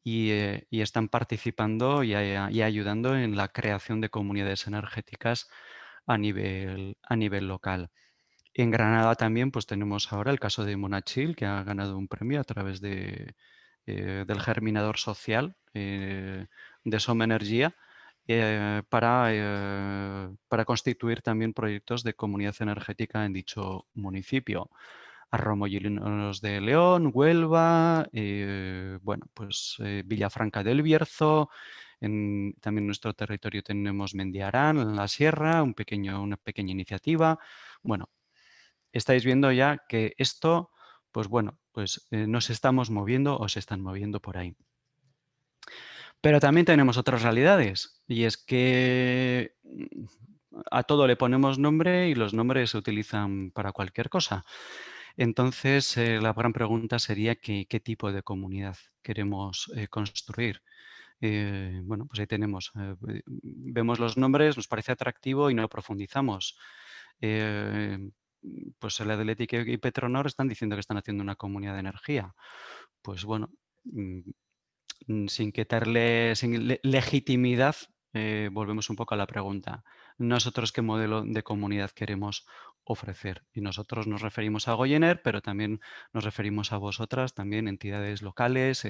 Speaker 2: y están participando y ayudando en la creación de comunidades energéticas a nivel local. En Granada también pues tenemos ahora el caso de Monachil, que ha ganado un premio a través del Germinador Social de Som Energía, para constituir también proyectos de comunidad energética en dicho municipio. Arroyomolinos de León, Huelva, bueno, pues Villafranca del Bierzo, también en nuestro territorio tenemos Mendiarán, en la Sierra, una pequeña iniciativa. Bueno, estáis viendo ya que esto, pues bueno, pues nos estamos moviendo o se están moviendo por ahí. Pero también tenemos otras realidades y es que a todo le ponemos nombre y los nombres se utilizan para cualquier cosa. Entonces, la gran pregunta sería qué tipo de comunidad queremos construir. Bueno, pues ahí tenemos, vemos los nombres, nos parece atractivo y no profundizamos. Eh, pues el Athletic y Petronor están diciendo que están haciendo una comunidad de energía. Pues bueno, sin quitarle legitimidad, volvemos un poco a la pregunta. ¿Nosotros qué modelo de comunidad queremos ofrecer? Y nosotros nos referimos a Goyener, pero también nos referimos a vosotras, también entidades locales,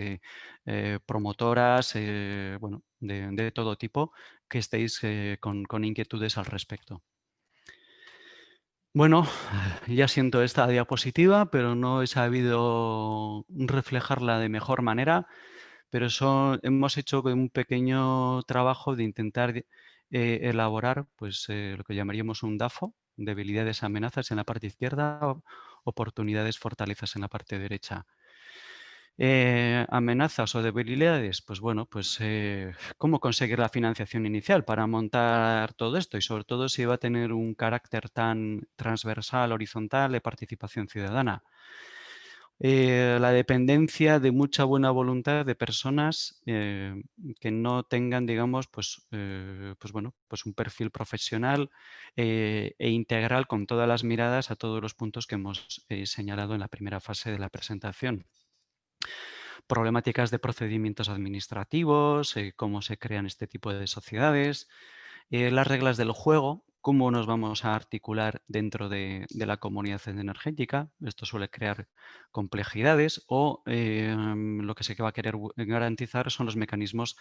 Speaker 2: promotoras, bueno, de todo tipo, que estéis con inquietudes al respecto. Bueno, ya siento esta diapositiva, pero no he sabido reflejarla de mejor manera. Pero hemos hecho un pequeño trabajo de intentar elaborar pues, lo que llamaríamos un DAFO, debilidades, amenazas en la parte izquierda, oportunidades, fortalezas en la parte derecha. Amenazas o debilidades, pues bueno, pues cómo conseguir la financiación inicial para montar todo esto y sobre todo si va a tener un carácter tan transversal, horizontal de participación ciudadana. La dependencia de mucha buena voluntad de personas que no tengan, digamos, pues bueno, pues un perfil profesional e integral con todas las miradas a todos los puntos que hemos señalado en la primera fase de la presentación. Problemáticas de procedimientos administrativos, cómo se crean este tipo de sociedades, las reglas del juego, cómo nos vamos a articular dentro de la comunidad energética. Esto suele crear complejidades o lo que se va a querer garantizar son los mecanismos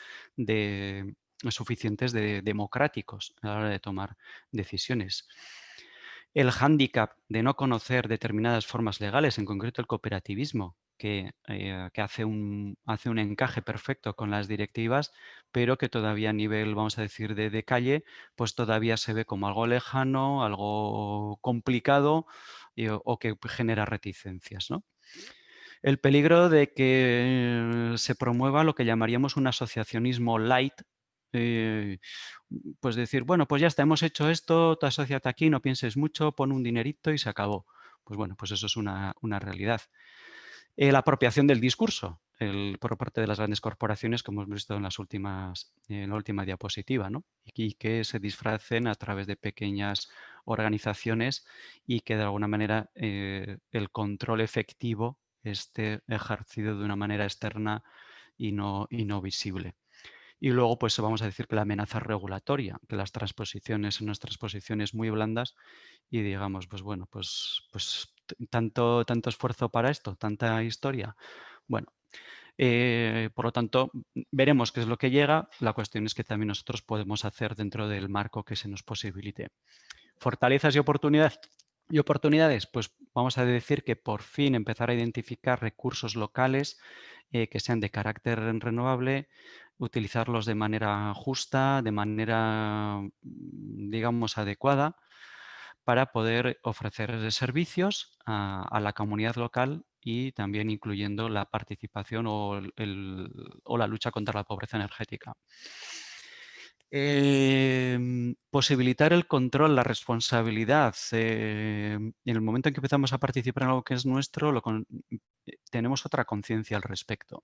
Speaker 2: suficientes democráticos a la hora de tomar decisiones. El hándicap de no conocer determinadas formas legales, en concreto el cooperativismo, que hace un encaje perfecto con las directivas, pero que todavía a nivel, vamos a decir, de calle, pues todavía se ve como algo lejano, algo complicado o que genera reticencias, ¿no? El peligro de que se promueva lo que llamaríamos un asociacionismo light, eh, pues decir, bueno, pues ya está, hemos hecho esto, tú asóciate aquí, no pienses mucho, pon un dinerito y se acabó. Pues bueno, pues eso es una realidad. La apropiación del discurso por parte de las grandes corporaciones, como hemos visto en la última diapositiva, ¿no? Y que se disfracen a través de pequeñas organizaciones y que de alguna manera el control efectivo esté ejercido de una manera externa y no visible. Y luego, pues vamos a decir que la amenaza regulatoria, que las transposiciones son unas transposiciones muy blandas y digamos, pues bueno, pues tanto esfuerzo para esto, tanta historia. Bueno, por lo tanto, veremos qué es lo que llega. La cuestión es que también nosotros podemos hacer dentro del marco que se nos posibilite. Fortalezas y oportunidades, pues vamos a decir que por fin empezar a identificar recursos locales que sean de carácter renovable, utilizarlos de manera justa, de manera, digamos, adecuada, para poder ofrecer servicios a la comunidad local y también incluyendo la participación o la lucha contra la pobreza energética. Posibilitar el control, la responsabilidad. En el momento en que empezamos a participar en algo que es nuestro, tenemos otra conciencia al respecto.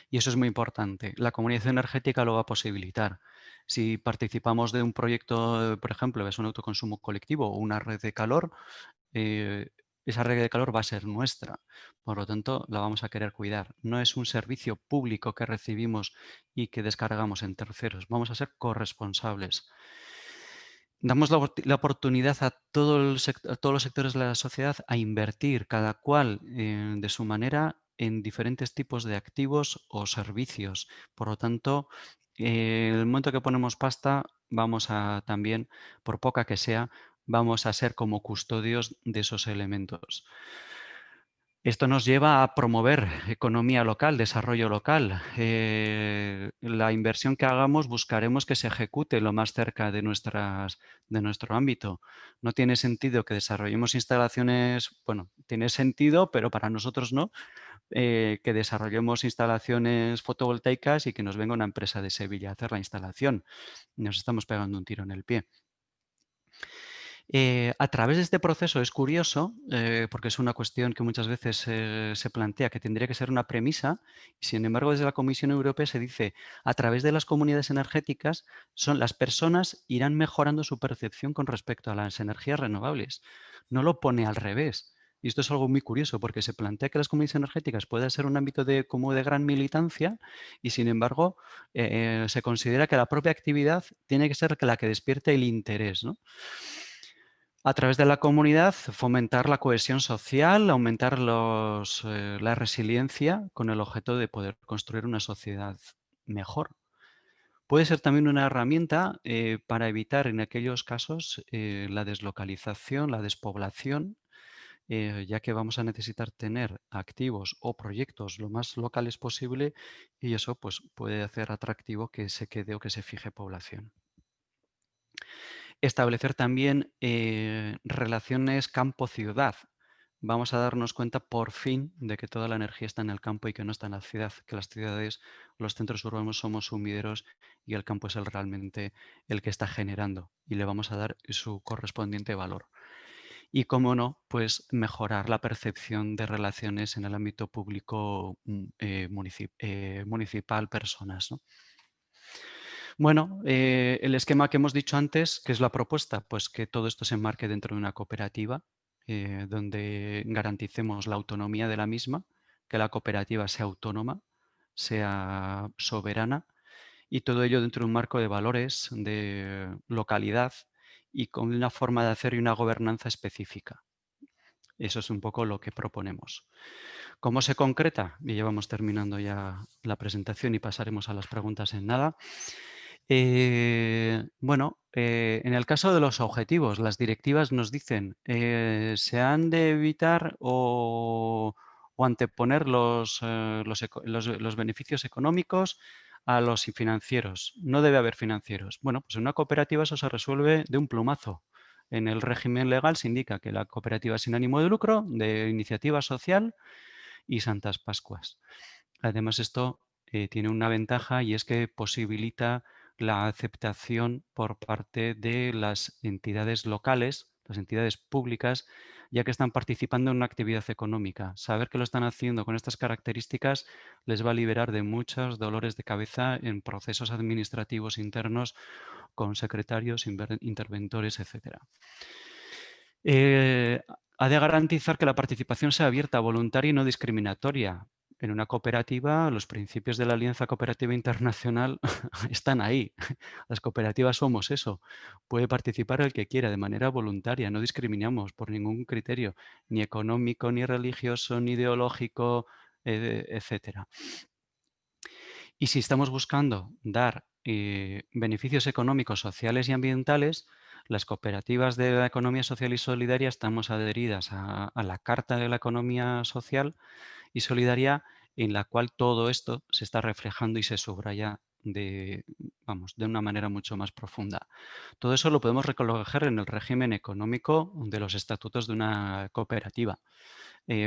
Speaker 2: Y eso es muy importante. La comunidad energética lo va a posibilitar. Si participamos de un proyecto, por ejemplo, es un autoconsumo colectivo o una red de calor, eh, esa red de calor va a ser nuestra. Por lo tanto, la vamos a querer cuidar. No es un servicio público que recibimos y que descargamos en terceros. Vamos a ser corresponsables. Damos la oportunidad a a todos los sectores de la sociedad a invertir, cada cual de su manera, en diferentes tipos de activos o servicios. Por lo tanto, en el momento que ponemos pasta, vamos a también, por poca que sea, vamos a ser como custodios de esos elementos. Esto nos lleva a promover economía local, desarrollo local. La inversión que hagamos buscaremos que se ejecute lo más cerca de nuestro ámbito. No tiene sentido que desarrollemos instalaciones, bueno, tiene sentido, pero para nosotros no, que desarrollemos instalaciones fotovoltaicas y que nos venga una empresa de Sevilla a hacer la instalación. Nos estamos pegando un tiro en el pie. A través de este proceso es curioso, porque es una cuestión que muchas veces se plantea que tendría que ser una premisa, y sin embargo desde la Comisión Europea se dice a través de las comunidades energéticas las personas irán mejorando su percepción con respecto a las energías renovables. No lo pone al revés. Y esto es algo muy curioso porque se plantea que las comunidades energéticas pueden ser un ámbito como de gran militancia y sin embargo se considera que la propia actividad tiene que ser la que despierte el interés, ¿no? A través de la comunidad, fomentar la cohesión social, aumentar la resiliencia con el objeto de poder construir una sociedad mejor. Puede ser también una herramienta para evitar en aquellos casos la deslocalización, la despoblación, ya que vamos a necesitar tener activos o proyectos lo más locales posible y eso pues, puede hacer atractivo que se quede o que se fije población. Establecer también relaciones campo-ciudad. vamos a darnos cuenta por fin de que toda la energía está en el campo y que no está en la ciudad, que las ciudades, los centros urbanos somos sumideros y el campo es realmente el que está generando y le vamos a dar su correspondiente valor. Y cómo no, pues mejorar la percepción de relaciones en el ámbito público municipal, personas, ¿no? Bueno, el esquema que hemos dicho antes, ¿qué es la propuesta? Pues que todo esto se enmarque dentro de una cooperativa, donde garanticemos la autonomía de la misma, que la cooperativa sea autónoma, sea soberana, y todo ello dentro de un marco de valores, de localidad y con una forma de hacer y una gobernanza específica. Eso es un poco lo que proponemos. ¿Cómo se concreta? Y ya vamos terminando ya la presentación y pasaremos a las preguntas en nada. Bueno, en el caso de los objetivos, las directivas nos dicen se han de evitar o anteponer los beneficios económicos a los financieros. No debe haber financieros. Bueno, pues en una cooperativa eso se resuelve de un plumazo. En el régimen legal se indica que la cooperativa es sin ánimo de lucro, de iniciativa social y Santas Pascuas. Además, esto tiene una ventaja y es que posibilita la aceptación por parte de las entidades locales, las entidades públicas, ya que están participando en una actividad económica. Saber que lo están haciendo con estas características les va a liberar de muchos dolores de cabeza en procesos administrativos internos con secretarios, interventores, etc. Ha de garantizar que la participación sea abierta, voluntaria y no discriminatoria. En una cooperativa, los principios de la Alianza Cooperativa Internacional están ahí. Las cooperativas somos eso. Puede participar el que quiera de manera voluntaria. No discriminamos por ningún criterio, ni económico, ni religioso, ni ideológico, etcétera. Y si estamos buscando dar beneficios económicos, sociales y ambientales, las cooperativas de la economía social y solidaria estamos adheridas a la Carta de la Economía Social y Solidaria, en la cual todo esto se está reflejando y se subraya de una manera mucho más profunda. Todo eso lo podemos recoger en el régimen económico de los estatutos de una cooperativa.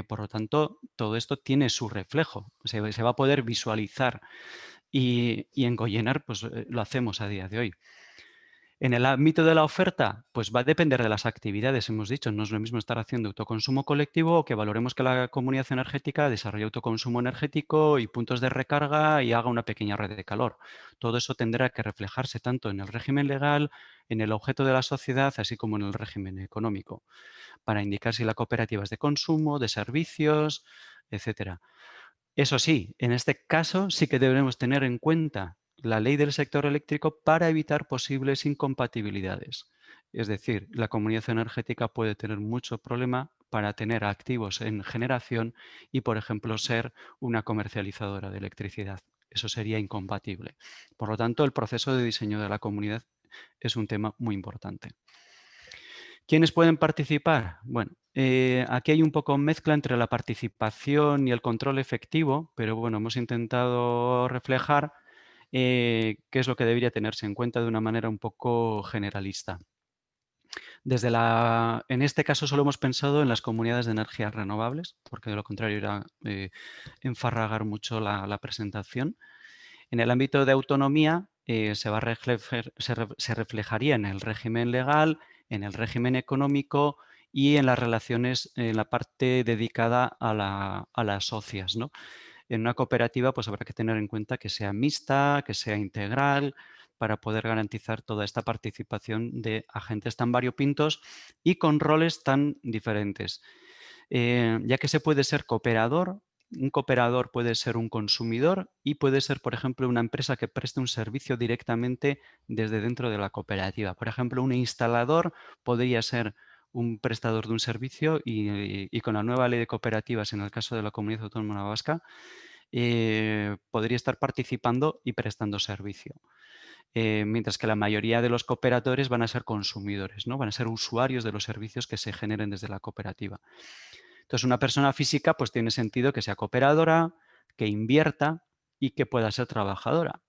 Speaker 2: Por lo tanto, todo esto tiene su reflejo, se va a poder visualizar y en Goyener pues, lo hacemos a día de hoy. En el ámbito de la oferta, pues va a depender de las actividades, hemos dicho. No es lo mismo estar haciendo autoconsumo colectivo o que valoremos que la comunidad energética desarrolle autoconsumo energético y puntos de recarga y haga una pequeña red de calor. Todo eso tendrá que reflejarse tanto en el régimen legal, en el objeto de la sociedad, así como en el régimen económico, para indicar si la cooperativa es de consumo, de servicios, etcétera. Eso sí, en este caso sí que debemos tener en cuenta la ley del sector eléctrico para evitar posibles incompatibilidades. Es decir, la comunidad energética puede tener mucho problema para tener activos en generación y, por ejemplo, ser una comercializadora de electricidad. Eso sería incompatible. Por lo tanto, el proceso de diseño de la comunidad es un tema muy importante. ¿Quiénes pueden participar? Bueno, aquí hay un poco mezcla entre la participación y el control efectivo, pero bueno, hemos intentado reflejar qué es lo que debería tenerse en cuenta de una manera un poco generalista. En este caso solo hemos pensado en las comunidades de energías renovables, porque de lo contrario era enfarragar mucho la presentación. En el ámbito de autonomía se reflejaría en el régimen legal, en el régimen económico y en las relaciones, en la parte dedicada a las socias, ¿no? En una cooperativa pues habrá que tener en cuenta que sea mixta, que sea integral, para poder garantizar toda esta participación de agentes tan variopintos y con roles tan diferentes. Ya que se puede ser cooperador, un cooperador puede ser un consumidor y puede ser, por ejemplo, una empresa que preste un servicio directamente desde dentro de la cooperativa. Por ejemplo, un instalador podría ser un prestador de un servicio y con la nueva ley de cooperativas, en el caso de la Comunidad Autónoma Vasca, podría estar participando y prestando servicio. Mientras que la mayoría de los cooperadores van a ser consumidores, ¿no? Van a ser usuarios de los servicios que se generen desde la cooperativa. Entonces, una persona física pues tiene sentido que sea cooperadora, que invierta y que pueda ser trabajadora.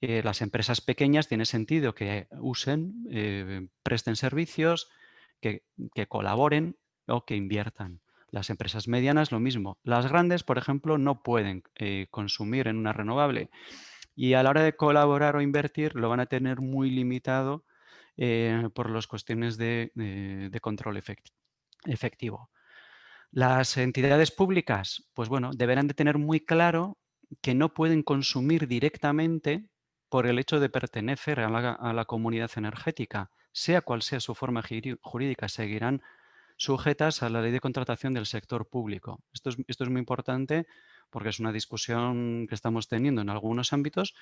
Speaker 2: Las empresas pequeñas tiene sentido que presten servicios, que colaboren o que inviertan. Las empresas medianas, lo mismo. Las grandes, por ejemplo, no pueden consumir en una renovable y a la hora de colaborar o invertir lo van a tener muy limitado por las cuestiones de control efectivo. Las entidades públicas, pues bueno, deberán de tener muy claro que no pueden consumir directamente por el hecho de pertenecer a la comunidad energética. Sea cual sea su forma jurídica, seguirán sujetas a la ley de contratación del sector público. Esto es muy importante porque es una discusión que estamos teniendo en algunos ámbitos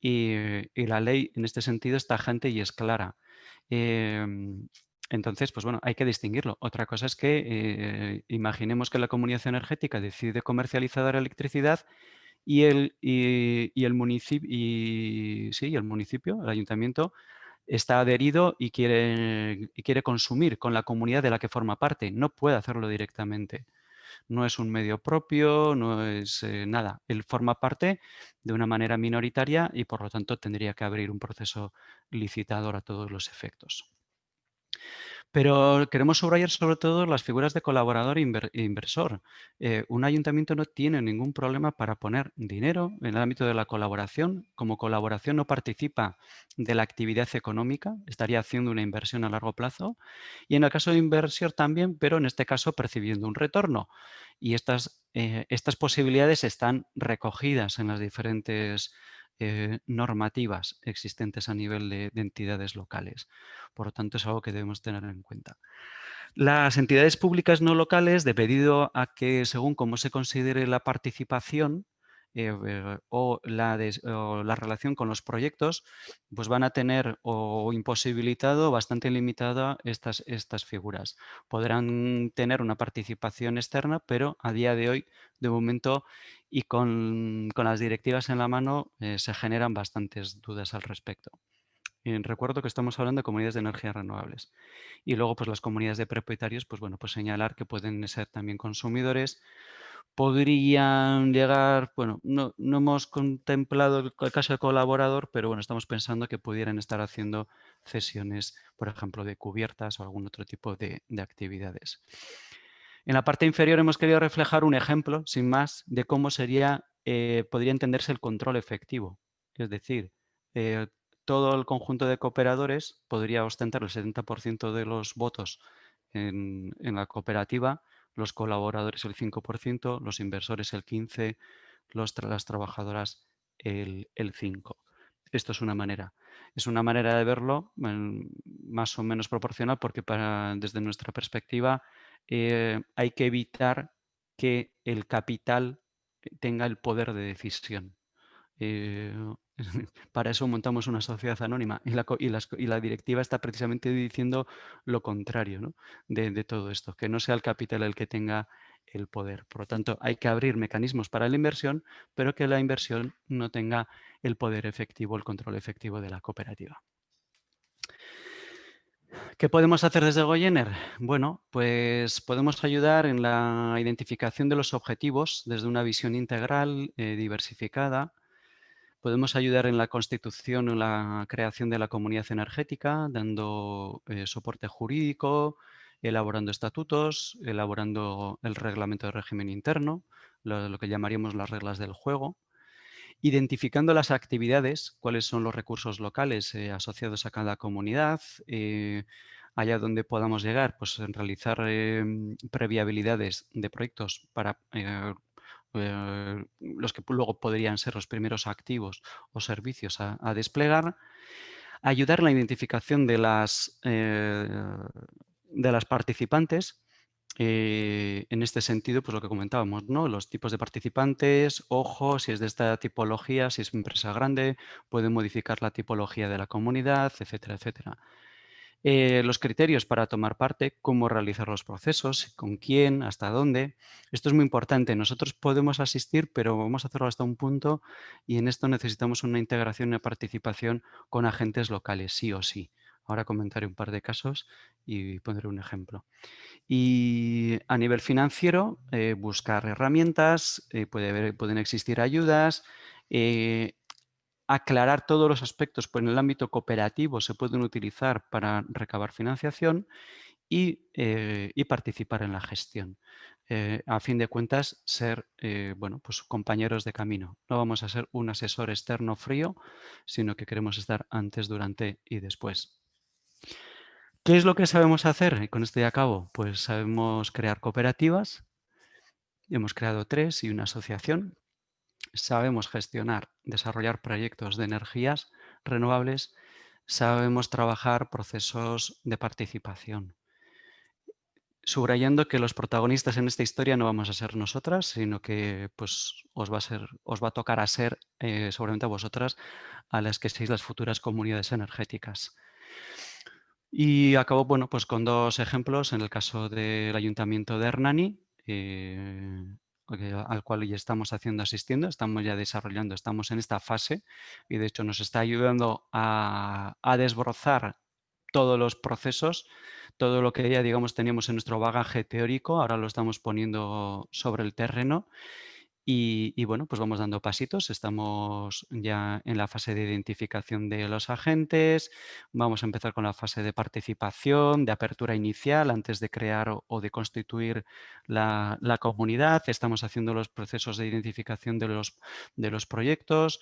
Speaker 2: y la ley en este sentido es tajante y es clara. Entonces, pues bueno, hay que distinguirlo. Otra cosa es que imaginemos que la comunidad energética decide comercializar la electricidad y el municipio, sí, el municipio, el ayuntamiento, está adherido y quiere consumir con la comunidad de la que forma parte. No puede hacerlo directamente. No es un medio propio, no es nada. Él forma parte de una manera minoritaria y por lo tanto tendría que abrir un proceso licitador a todos los efectos. Pero queremos subrayar sobre todo las figuras de colaborador e inversor. Un ayuntamiento no tiene ningún problema para poner dinero en el ámbito de la colaboración. Como colaboración no participa de la actividad económica, estaría haciendo una inversión a largo plazo. Y en el caso de inversión también, pero en este caso percibiendo un retorno. Y estas posibilidades están recogidas en las diferentes normativas existentes a nivel de entidades locales. Por lo tanto, es algo que debemos tener en cuenta. Las entidades públicas no locales, debido a que según cómo se considere la participación o la relación con los proyectos, pues van a tener o imposibilitado o bastante limitada estas figuras. Podrán tener una participación externa, pero a día de hoy, de momento, y con las directivas en la mano, se generan bastantes dudas al respecto. Recuerdo que estamos hablando de comunidades de energías renovables. Y luego, pues las comunidades de propietarios, pues bueno, pues señalar que pueden ser también consumidores. Podrían llegar, bueno, no hemos contemplado el caso de colaborador, pero bueno, estamos pensando que pudieran estar haciendo cesiones, por ejemplo, de cubiertas o algún otro tipo de actividades. En la parte inferior hemos querido reflejar un ejemplo, sin más, de cómo podría entenderse el control efectivo. Es decir, eh, todo el conjunto de cooperadores podría ostentar el 70% de los votos en la cooperativa, los colaboradores el 5%, los inversores el 15%, las trabajadoras el 5%. Esto es una manera. Es una manera de verlo más o menos proporcional porque desde nuestra perspectiva hay que evitar que el capital tenga el poder de decisión. Eh, para eso montamos una sociedad anónima y la directiva está precisamente diciendo lo contrario, ¿no? de todo esto, que no sea el capital el que tenga el poder. Por lo tanto, hay que abrir mecanismos para la inversión, pero que la inversión no tenga el poder efectivo, el control efectivo de la cooperativa. ¿Qué podemos hacer desde Goyener? Bueno, pues podemos ayudar en la identificación de los objetivos desde una visión integral, diversificada. Podemos ayudar en la constitución o la creación de la comunidad energética, dando soporte jurídico, elaborando estatutos, elaborando el reglamento de régimen interno, lo que llamaríamos las reglas del juego, identificando las actividades, cuáles son los recursos locales asociados a cada comunidad, allá donde podamos llegar, pues en realizar previabilidades de proyectos para los que luego podrían ser los primeros activos o servicios a desplegar, ayudar en la identificación de las participantes. En este sentido, pues lo que comentábamos, ¿no? Los tipos de participantes, ojo, si es de esta tipología, si es empresa grande, puede modificar la tipología de la comunidad, etcétera, etcétera. Los criterios para tomar parte, cómo realizar los procesos, con quién, hasta dónde. Esto es muy importante. Nosotros podemos asistir, pero vamos a hacerlo hasta un punto y en esto necesitamos una integración y una participación con agentes locales, sí o sí. Ahora comentaré un par de casos y pondré un ejemplo. Y a nivel financiero, buscar herramientas, pueden existir ayudas, aclarar todos los aspectos, pues en el ámbito cooperativo se pueden utilizar para recabar financiación y participar en la gestión. A fin de cuentas, ser bueno, pues compañeros de camino. No vamos a ser un asesor externo frío, sino que queremos estar antes, durante y después. ¿Qué es lo que sabemos hacer? Y con esto ya acabo. Pues sabemos crear cooperativas. Hemos creado 3 y una asociación. Sabemos gestionar, desarrollar proyectos de energías renovables. Sabemos trabajar procesos de participación. Subrayando que los protagonistas en esta historia no vamos a ser nosotras, sino que pues, os va a tocar a ser seguramente a vosotras a las que seáis las futuras comunidades energéticas. Y acabo bueno, pues con 2 ejemplos. En el caso del Ayuntamiento de Hernani, al cual ya estamos asistiendo, estamos ya desarrollando, estamos en esta fase y de hecho nos está ayudando a desbrozar todos los procesos, todo lo que ya digamos teníamos en nuestro bagaje teórico, ahora lo estamos poniendo sobre el terreno. Y bueno, pues vamos dando pasitos, estamos ya en la fase de identificación de los agentes, vamos a empezar con la fase de participación, de apertura inicial antes de crear o de constituir la comunidad, estamos haciendo los procesos de identificación de los proyectos.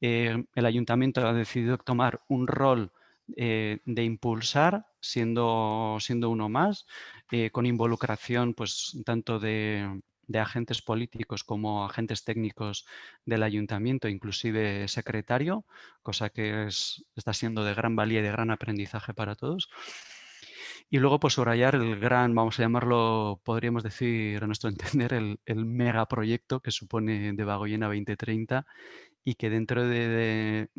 Speaker 2: El ayuntamiento ha decidido tomar un rol de impulsar, siendo uno más, con involucración pues tanto de agentes políticos como agentes técnicos del ayuntamiento, inclusive secretario, cosa que está siendo de gran valía y de gran aprendizaje para todos. Y luego, pues subrayar el gran, vamos a llamarlo, podríamos decir, a nuestro entender, el megaproyecto que supone Debagoiena 2030 y que dentro del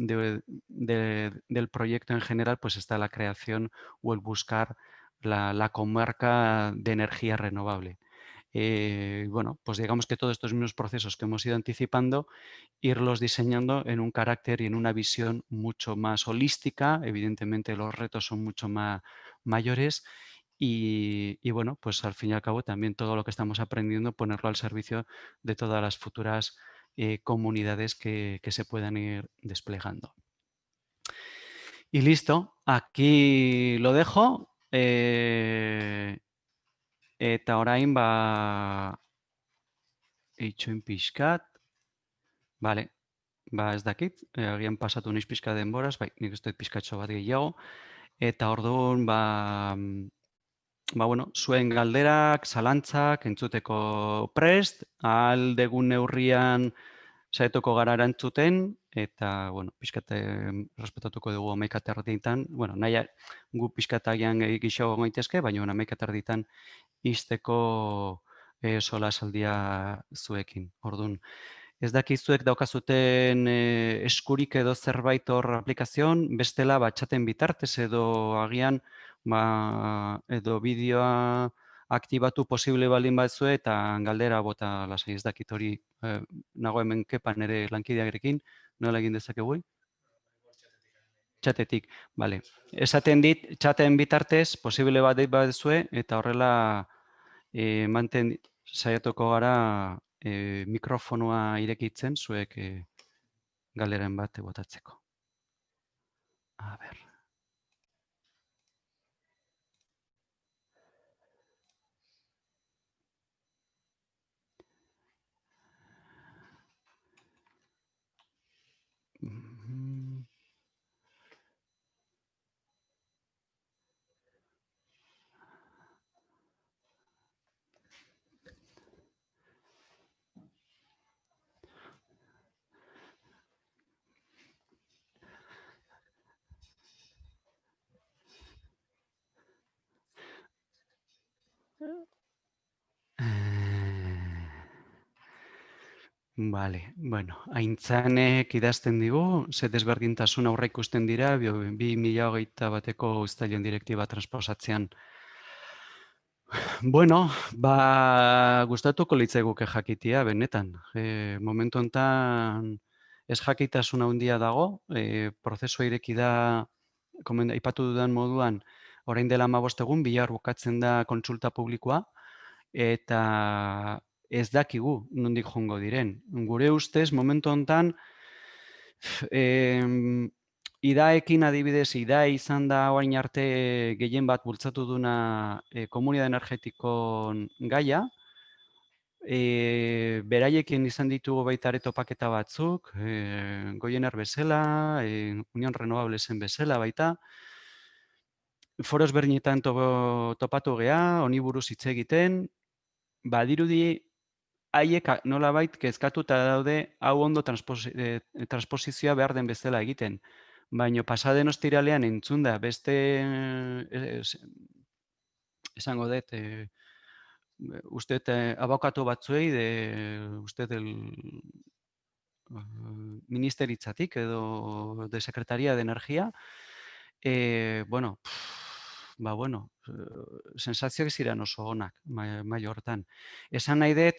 Speaker 2: proyecto en general, pues está la creación o el buscar la comarca de energía renovable. Bueno, pues digamos que todos estos mismos procesos que hemos ido anticipando, irlos diseñando en un carácter y en una visión mucho más holística. Evidentemente los retos son mucho más mayores y bueno, pues al fin y al cabo también todo lo que estamos aprendiendo ponerlo al servicio de todas las futuras comunidades que se puedan ir desplegando. Y listo, aquí lo dejo. Eta orain itxoin pixkat, bale, ez dakit, agian pasatu naiz pixka denboraz, bai, nik uste dut pixkatxo bat gehiago, eta orduan, bueno, zuen galderak, zalantzak, entzuteko prest, ahal degun neurrian saietuko gara erantzuten, eta, bueno, pixkat respetatuko dugu 11:30, bueno, nahi gu pixkat agian gixago gaitezke, baina 11:30 izteko solasaldia zuekin. Orduan, ez dakizuek daukazuten eskurik edo zerbait hor aplikazioan, bestela txaten bitartez edo agian edo bideoa aktibatu posible baldin batzue eta galdera bota lasai, ez dakit hori nago hemen kepan ere lankidearekin, nola egin dezakegu? Txatetik, bale. Esaten dit, txaten bitartez, posible bat batzue eta horrela saiatuko gara mikrofonoa irekitzen zuek galderen bat botatzeko. A ber. Bale, bueno, Aintzanek idazten digu, ze desberdintasun aurre ikusten dira 2021ko uztailen direktiba transposatzean. Bueno, gustatuko litzaiguke jakitea, benetan. Momentu hontan ez jakitasun handia dago, prozesua ireki da, aipatu dudan moduan, orain dela 15 egun, bihar bukatzen da kontsulta publikoa, eta ez dakigu nondik joango diren. Gure ustez, momentu hontan, IDAekin adibidez, IDAE izan da orain arte gehien bat bultzatu duna komunitate energetikon gaia. Beraiekin izan ditugu baita ere topaketa batzuk, Goiener bezala, Unión Renovablesen bezala baita. Foro ezberdinetan topatu gea, honi buruz hitz egiten, badirudi haiek nolabait kezkatuta daude hau ondo transposizioa behar den bezala egiten. Baina pasaden ostiralean entzunda beste esango dut, uste abokatu batzuei, uste ministeritzatik edo de Secretaría de Energía, bueno, sensazioak ziren oso onak maila hortan. Esan nahi dut,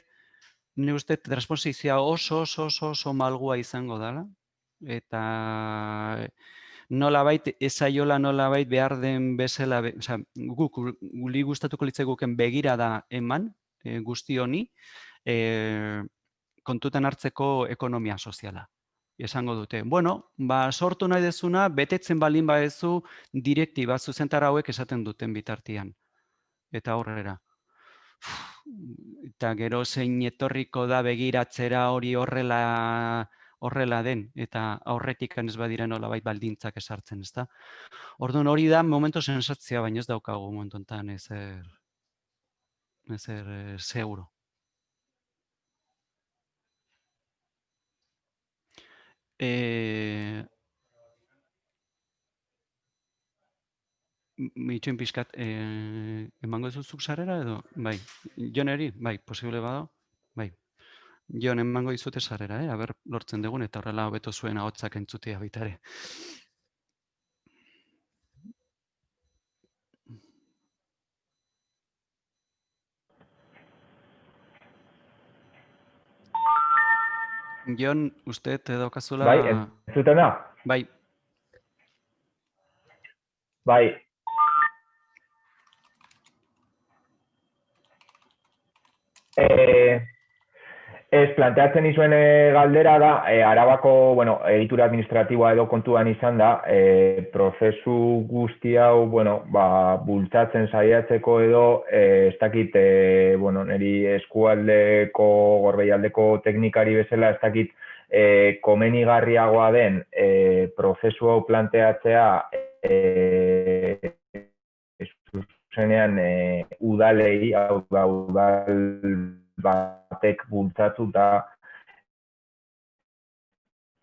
Speaker 2: ni uste transposizioa oso malgua izango dela, eta nolabait ezaiola nolabait behar den bezala, guli gustatuko litzaiguken begirada eman guzti honi, kontutan hartzeko ekonomia soziala. Esango dute, bueno, sortu nahi dezuna, betetzen balin badezu direktiba zuzentara hauek esaten duten bitartian. Eta aurrera. Eta gero zein etorriko da begiratzera hori horrela den, eta aurretik ez badira nolabait baldintzak esartzen, ezta? Orduan hori da momento sensatzia, baina ez daukagu momentu honetan ezer seguro. Itxoin pixkat, emango dizuzuk sarrera edo? Bai, Joneri, bai, posible bado? Bai. Jon, emango dizute sarrera, aber lortzen dugun, eta horrela hobeto zuen ahotsak entzutea baitare. Jon, uste te daukazula...
Speaker 3: Bai, entzuten da?
Speaker 2: Bai.
Speaker 3: Bai. Ez, planteatzen izuen galdera da, Arabako, egitura administratiboa edo kontuan izan da, prozesu guzti hau, bultzatzen saiatzeko edo, ez dakit, niri eskualdeko, gorbeialdeko teknikari bezala, ez dakit, komenigarriagoa den prozesu hau planteatzea, zuzenean udalei, hau da, udal batek bultzatuta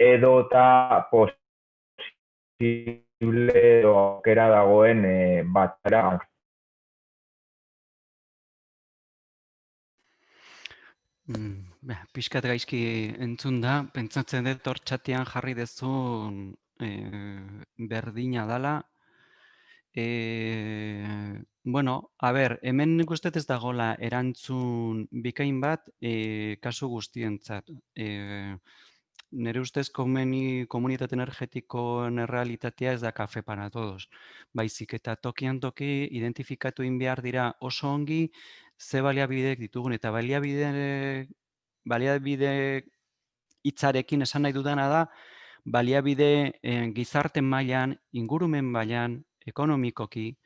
Speaker 3: edota posible aukera dagoen batera.
Speaker 2: Pixkat gaizki entzun da, pentsatzen dut hor txatean jarri dezun berdina dala. Hemen nik uste ez dagoela erantzun bikain bat kasu guztientzat. Nire ustez komunitate energetikoen errealitatea ez da kafe para todos. Baizik eta tokian toki identifikatu egin behar dira oso ongi ze baliabideek ditugun, eta baliabide hitzarekin esan nahi dudana da, baliabide gizarte mailan, ingurumen mailan, ekonomikoki,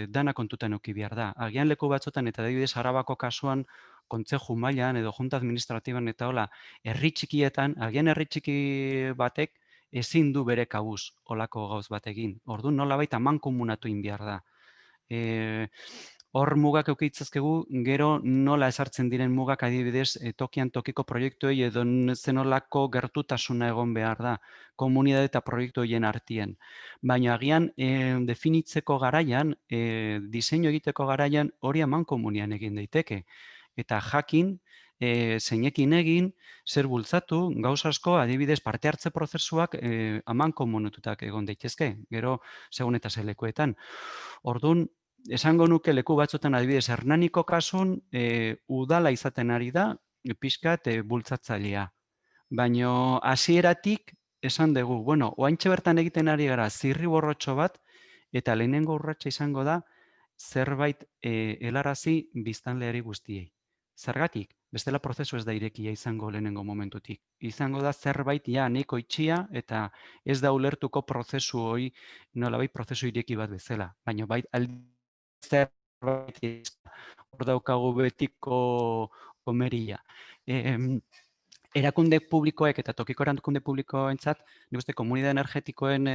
Speaker 2: dana kontutan eduki behar da. Agian leku batzuetan, eta adibidez Arabako kasuan, kontzeju mailan edo junta administratiban eta hola, herri txikietan, agian herri txiki batek ezin du bere kabuz holako gauz bat egin. Orduan nolabait amankomunatu egin behar da. Hor mugak eukitzazkegu, gero nola esartzen diren mugak adibidez tokian tokiko proiektuei edo zenolako gertutasuna egon behar da komunitate eta proiektu horien artien. Baina agian definitzeko garaian, diseinu egiteko garaian hori amankomunian egin daiteke. Eta jakin, zeinekin egin, zer bultzatu, gauz asko adibidez parte hartze prozesuak amankomunatutak egon daitezke, gero segun eta zelekuetan. Orduan, esango nuke leku batzuetan adibidez Hernaniko kasun udala izaten ari da pixkat bultzatzailea. Baina hasieratik esan dugu, oaintxe bertan egiten ari gara zirriborrotxo bat eta lehenengo urratsa izango da zerbait helarazi biztanleari guztiei. Zergatik? Bestela prozesu ez da irekia izango lehenengo momentutik. Izango da zerbait ja nahiko itxia eta ez da ulertuko prozesu hori nolabait prozesu ireki bat bezala. Baina bai zerbait hor daukagu betiko komeria. Erakunde publikoek eta tokiko erakunde publikoentzat, nik uste komunitate energetikoen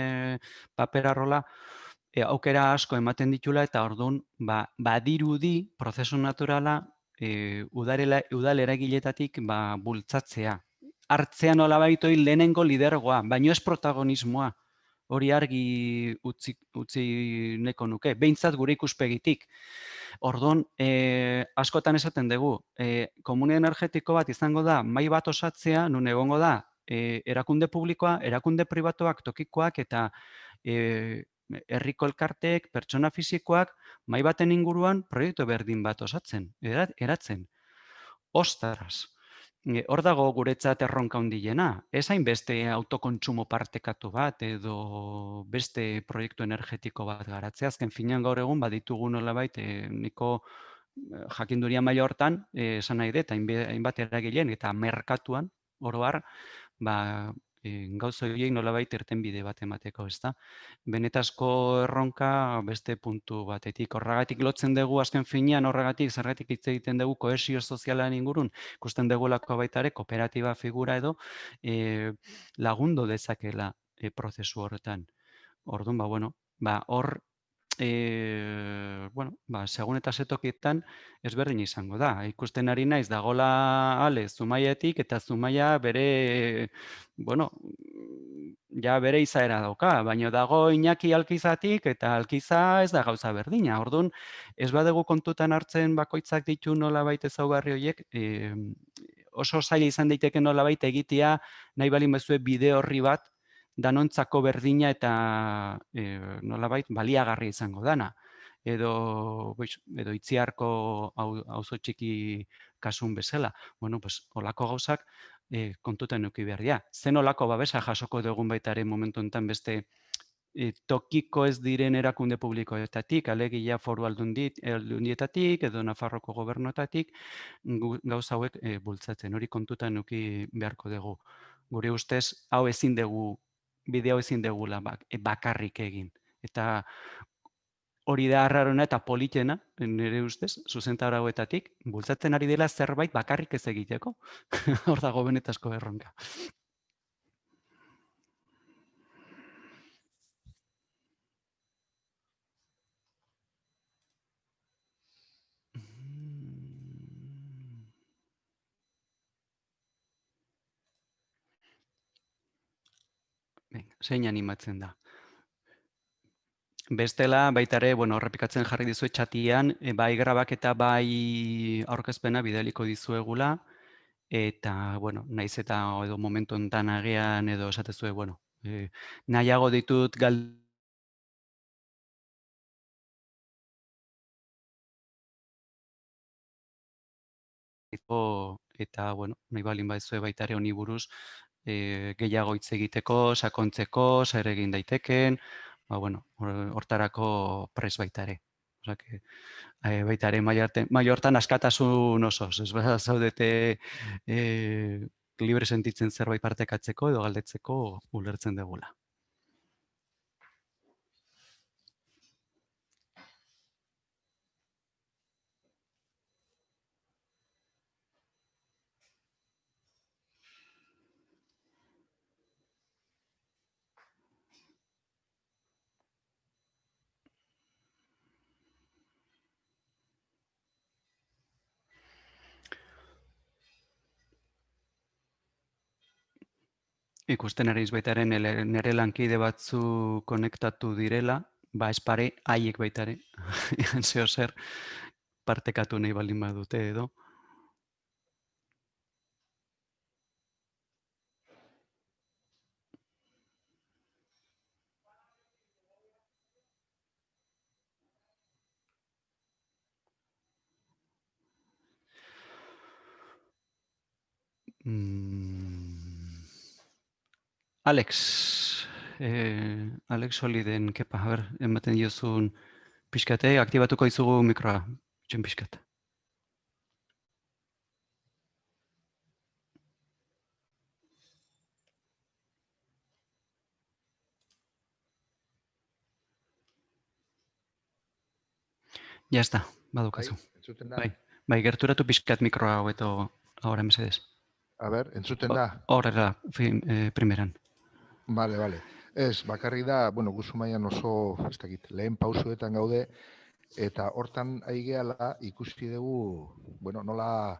Speaker 2: papera rola aukera asko ematen ditula eta orduan badirudi prozesu naturala udal eragiletatik bultzatzea. Hartzea nolabait lehenengo lidergoa, baino ez protagonismoa. Hori argi utzi nahiko nuke, behintzat gure ikuspegitik. Orduan, askotan esaten dugu, komunitate energetiko bat izango da, mahai bat osatzea, nun egongo da, erakunde publikoa, erakunde pribatuak, tokikoak eta herriko elkarteek, pertsona fisikoak, mahai baten inguruan proiektu berdin bat osatzen, eratzen. Ostras, hor dago guretzat erronka handiena. Ez hainbeste autokontsumo partekatu bat edo beste proiektu energetiko bat garatzea. Azken finean gaur egun baditugu nolabait niko jakinduria maila hortan esan nahi dut hainbat eragileen eta merkatuan oro har gauza horiek nolabait irtenbide bat emateko, ezta? Benetazko erronka beste puntu batetik. Horregatik lotzen dugu azken finean, horregatik zergatik hitz egiten dugu kohesio sozialaren ingurun, ikusten dugulako baita ere kooperatiba figura edo lagundu dezakela prozesu horretan. Orduan, hor segun eta zetokietan ezberdin izango da. Ikusten ari naiz dagola Ale Zumaiatik eta Zumaia bere izaera dauka, baina dago Iñaki Alkizatik eta Alkiza ez da gauza berdina. Orduan, ez badugu kontutan hartzen bakoitzak ditu nolabait ezaugarri horiek, oso zaila izan daiteke nolabait egitea nahi balin bazue bideo horri bat danontzako berdina eta nolabait baliagarri izango dana. Edo Itziarko auzo txiki kasun bezala. Olako gauzak kontutan eduki behar dira. Zen olako babesa jasoko dugun baita ere momentu honetan beste tokiko ez diren erakunde publikoetatik, alegia foru aldundietatik edo Nafarroko gobernuetatik gauza hauek bultzatzen. Hori kontutan eduki beharko dugu. Gure ustez, bideo ezin degula bakarrik egin. Eta hori da arrarona eta politena, nire ustez, zuzentara hauetatik, bultzatzen ari dela zerbait bakarrik ez egiteko. Hor dago benetazko erronka. Zein animatzen da. Bestela, baita ere, errepikatzen jarri dizuet txatian, bai grabak eta bai aurkezpena bidaliko dizuegula, eta, naiz eta edo momentu enten agian edo esatezue, nahiago ditut eta, nahi balin baizue baita ere honi buruz, gehiago hitz egiteko, sakontzeko, zer egin daiteken, hortarako prest baita ere. Baita ere, maila hortan askatasun osoz, ez zaudete libre sentitzen zerbait partekatzeko edo galdetzeko ulertzen dugula. Ikusten ari baita ere nire lankide batzu konektatu direla, espare haiek baita ere, zeo zer partekatu nahi baldin badute edo. Alex Soliden, kepa, ematen diozun pixkate, aktibatuko izugu mikroa, txen pixkat. Ya está, badukazu.
Speaker 4: Entzuten da?
Speaker 2: Bai, gerturatu pixkat mikroa hobeto ahora mesedez.
Speaker 4: A ber, entzuten da?
Speaker 2: Horrela, primeran.
Speaker 4: Bale. Ez, bakarrik da, guzu mailan oso, ez dakit, lehen pausuetan gaude, eta hortan aigeala ikusi dugu, nola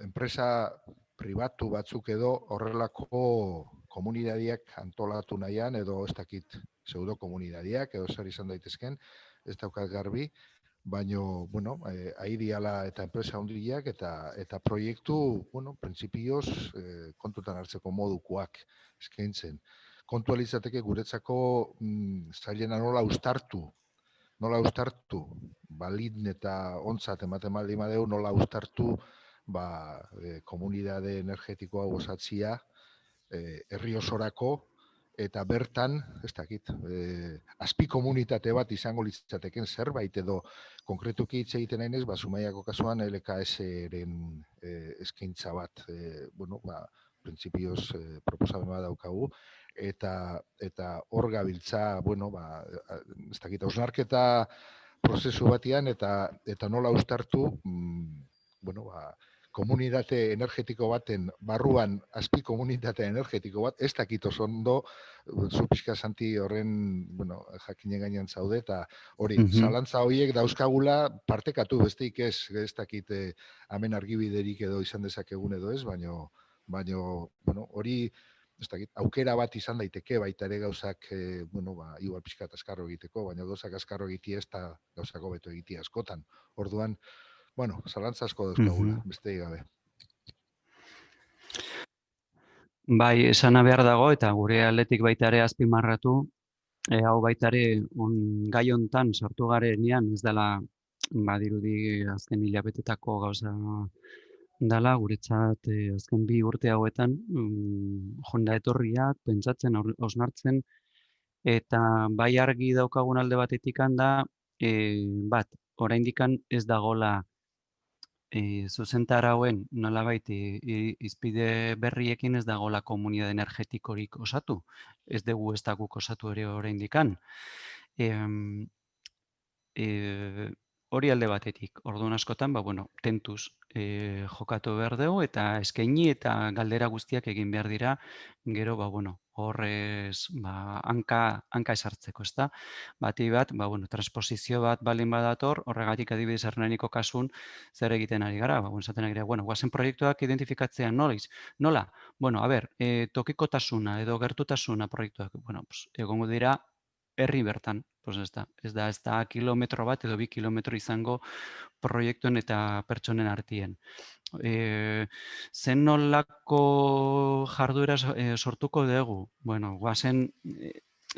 Speaker 4: enpresa pribatu batzuk edo horrelako komunidadiak antolatu nahian, edo ez dakit, pseudo komunidadiak, edo zer izan daitezken, ez daukat garbi, baino, aidiala eta enpresa handiak eta proiektu, printzipioz kontutan hartzeko modukoak eskaintzen. Kontualizateke guretzako zailena nola ustartu, balin eta ontzat ematen baldin badeu, nola ustartu komunidade energetikoa osatzia herri osorako, eta bertan, ez dakit, azpi komunitate bat izango litzateken zerbait edo konkretuki hitz egiten nainez, Zumaiako kasuan LKS-ren eskaintza bat, printzipioz proposamen bat daukagu, eta hor gabiltza, ez dakit, hausnarketa prozesu batian eta nola uztartu, komunitate energetiko baten barruan azpi komunitate energetiko bat, ez dakit oso ondo, zu pixka Santi horren, jakinen gainean zaude, eta hori, zalantza horiek dauzkagula partekatu besteik ez dakit hemen argibiderik edo izan dezakegun edo ez, baino, hori, ez dakit, aukera bat izan daiteke baita ere gauzak, igual pixka azkarro egiteko, baina gauzak azkarro egitea ez da gauzako beto egitea askotan. Orduan, zalantza asko dauzkagula, beste gabe.
Speaker 2: Bai, esana behar dago, eta gure aldetik baita ere azpimarratu, hau baita ere gai hontan sortu garenean ez dela, badirudi azken hilabetetako gauza dela, guretzat azken 2 urte hauetan, jonda etorriak, pentsatzen, hausnartzen, eta bai argi daukagun alde batetik da, bat, oraindikan ez dagola zuzentarauen nolabait izpide berriekin ez dagoela komunitate energetikorik osatu. Ez dugu ez guk osatu ere oraindikan. Hori alde batetik. Orduan askotan, tentuz jokatu behar dugu eta eskaini eta galdera guztiak egin behar dira, gero, horrez hanka esartzeko, ezta? Bati bat, transposizio bat balin badator, horregatik adibidez Hernaniko kasun zer egiten ari gara, esaten ari gara, guazen proiektuak identifikatzea nola? Tokikotasuna edo gertutasuna proiektuak, egongo dira herri bertan, ez da kilometro bat edo 2 kilometro izango proiektuen eta pertsonen artien. Zen nolako jarduera sortuko dugu? Guazen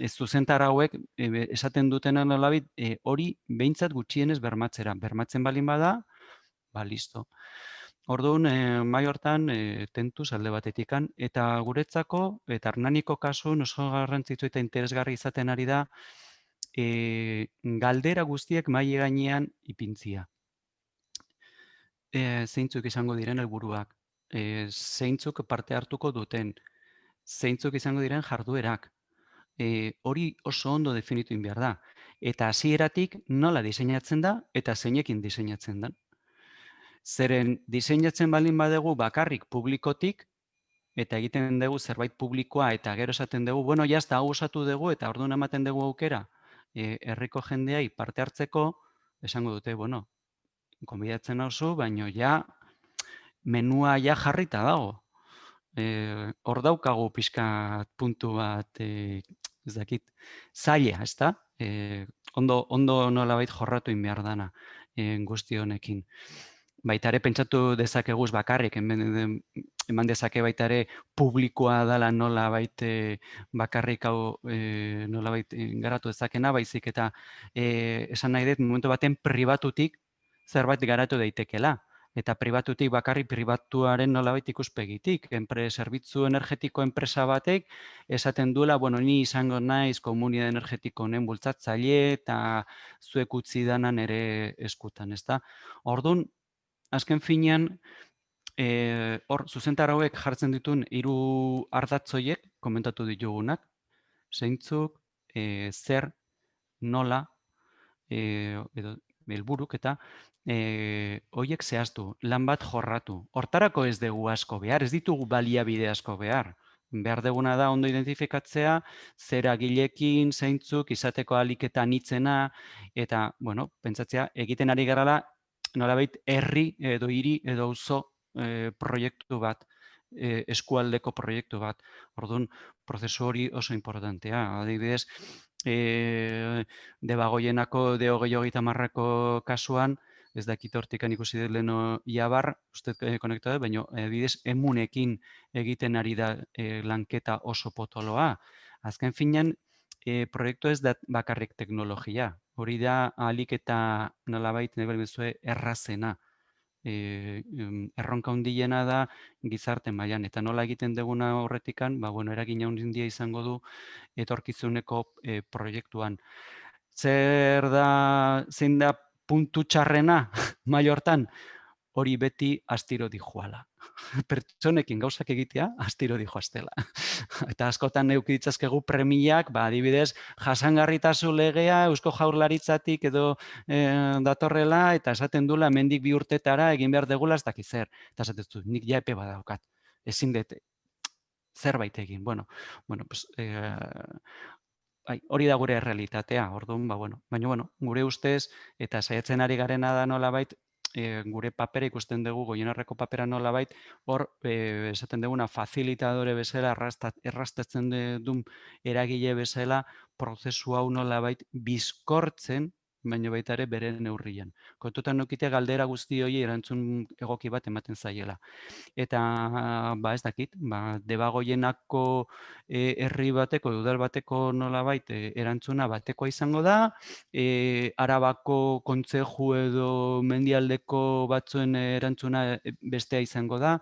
Speaker 2: zuzentara hauek esaten dutena nolabait hori behintzat gutxienez bermatzera. Bermatzen balin bada, listo. Orduan, mai hortan, tentuz alde batetikan, eta guretzako, eta Hernaniko kasun oso garrantzitsu eta interesgarri izaten ari da, galdera guztiek mahai gainean ipintzia. Zeintzuk izango diren helburuak, zeintzuk parte hartuko duten, zeintzuk izango diren jarduerak. Hori oso ondo definitu behar da. Eta hasieratik nola diseinatzen da eta zeinekin diseinatzen da. Zeren diseinatzen balin badegu bakarrik publikotik, eta egiten dugu zerbait publikoa eta gero esaten dugu, jazta hau osatu dugu eta orduan ematen dugu aukera herriko jendeai parte hartzeko, esango dute, konbidatzen nauzu, baino menua jarrita dago. Hor daukagu pixka puntu bat, ez dakit, zaila, ez da? Ondo nolabait jorratu behar dana guzti honekin. Baita ere pentsatu dezakeguz bakarrik, eman dezake baita ere publikoa dela nolabait bakarrik hau nolabait garatu dezakena, baizik eta esan nahi dut momentu baten pribatutik zerbait garatu daitekela. Eta pribatutik bakarrik pribatuaren nolabait ikuspegitik. Zerbitzu energetiko enpresa batek esaten duela, ni izango naiz komunitate energetiko honen bultzatzaile eta zuek utzi danan ere eskutan, ezta? Orduan, azken finean, hor zuzentara hauek jartzen dituen 3 ardatzoiek komentatu ditugunak, zeintzuk, zer, nola, edo helburuk eta horiek zehaztu, lan bat jorratu. Hortarako ez dugu asko behar, ez ditugu baliabide asko behar. Behar duguna da ondo identifikatzea, zer agilekin, zeintzuk, izateko ahalik nitzena, eta, bueno, pentsatzea, egiten ari garala, nolabait herri edo hiri edo auzo proiektu bat, eskualdeko proiektu bat. Orduan, prozesu hori oso importantea. Adibidez, Debagoienako D2030ko kasuan, ez dakit hortikan ikusi dut leheno Iabar, uste konektatu, baina adibidez emunekin egiten ari da lanketa oso potoloa. Azken finean, proiektu ez da bakarrik teknologia. Hori da ahalik eta nolabait errazena. Erronka handiena da gizarte mailan eta nola egiten duguna horretikan, eragin handia izango du etorkizuneko proiektuan. Zein da puntu txarrena maila hortan? Hori beti astiro dijoala. Pertsonekin gauzak egitea astiro dijoaztela. Eta askotan eduki ditzazkegu premiak, adibidez, jasangarritasun legea Eusko Jaurlaritzatik edo datorrela eta esaten dula hemendik 2 urtetara egin behar degula ez dakit zer. Eta esaten dut, nik ja epe badaukat. Ezin dut zerbait egin. Hori da gure realitatea, orduan, baina, gure ustez, eta saiatzen ari garena da nolabait, gure papera ikusten dugu, Goienarreko papera nolabait, hor, esaten duguna, facilitadore bezala, erraztatzen duen eragile bezala, prozesu hau nolabait bizkortzen, baina baita ere bere neurrian. Kontutan nukite galdera guzti hori erantzun egoki bat ematen zaiela. Eta, ez dakit, Debagoienako herri bateko, udal bateko nolabait erantzuna batekoa izango da, Arabako kontzeju edo mendialdeko batzuen erantzuna bestea izango da,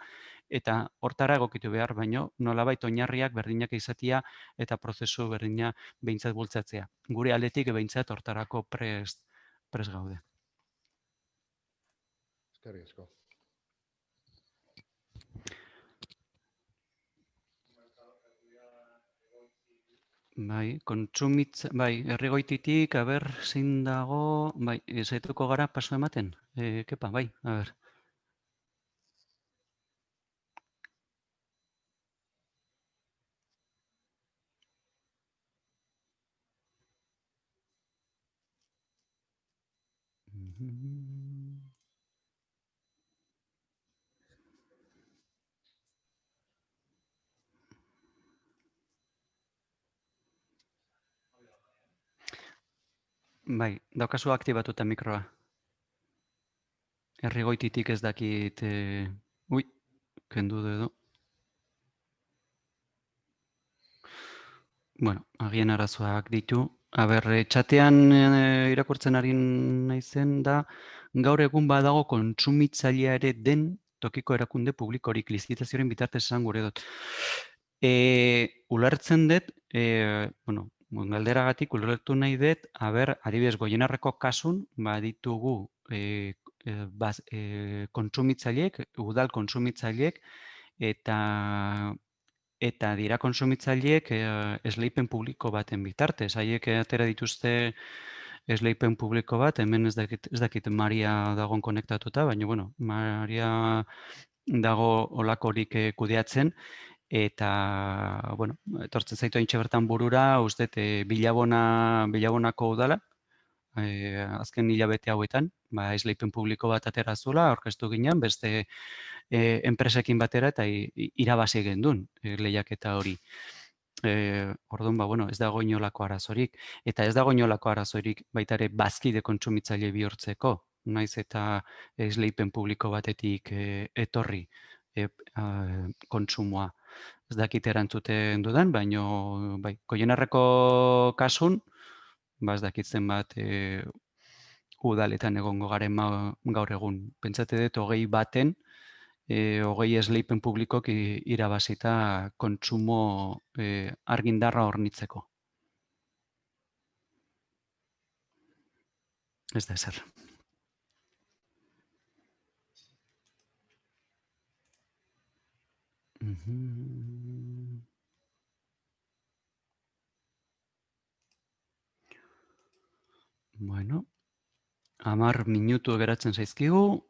Speaker 2: eta hortara egokitu behar, baino nolabait oinarriak berdinak izatea eta prozesu berdina behintzat bultzatzea. Gure aldetik behintzat hortarako prest gaude.
Speaker 4: Eskerrik asko.
Speaker 2: Herrigoititik, zein dago, zaituko gara paso ematen. Kepa, daukazu aktibatuta mikroa. Herrigoititik ez dakit... kendu edo. Agian arazoak ditu. Txatean irakurtzen ari naizen da, gaur egun badago kontsumitzailea ere den tokiko erakunde publikorik lizitazioaren bitartez esan gure dut. Ulertzen dut, galderagatik ulertu nahi dut, adibidez Goienarreko kasun, ditugu kontsumitzaileek, udal kontsumitzaileek, eta dira kontsumitzaileek esleipen publiko baten bitartez. Haiek atera dituzte esleipen publiko bat, hemen ez dakit Maria dagoen konektatuta, baina, Maria dago olakorik kudeatzen, eta, etortzen zaitu haintxe bertan burura, uste, Bilabonako udala, azken hilabete hauetan, esleipen publiko bat atera zuela, aurkeztu ginen, beste enpresekin batera eta irabazi gendun lehiaketa hori. Orduan, ez dago inolako arazorik. Eta ez dago inolako arazorik baita ere bazkide kontsumitzaile bihurtzeko, naiz eta esleipen publiko batetik etorri kontsumoa. Ez dakit erantzuten dudan, baina Goienarreko kasun, ez dakit zenbat udaletan egongo garen gaur egun. Pentsate dut 20 baten, 20 esleipen publikok irabazita kontsumo argindarra hornitzeko. Ez da ezer. Bueno, 10 minutu geratzen zaizkigu.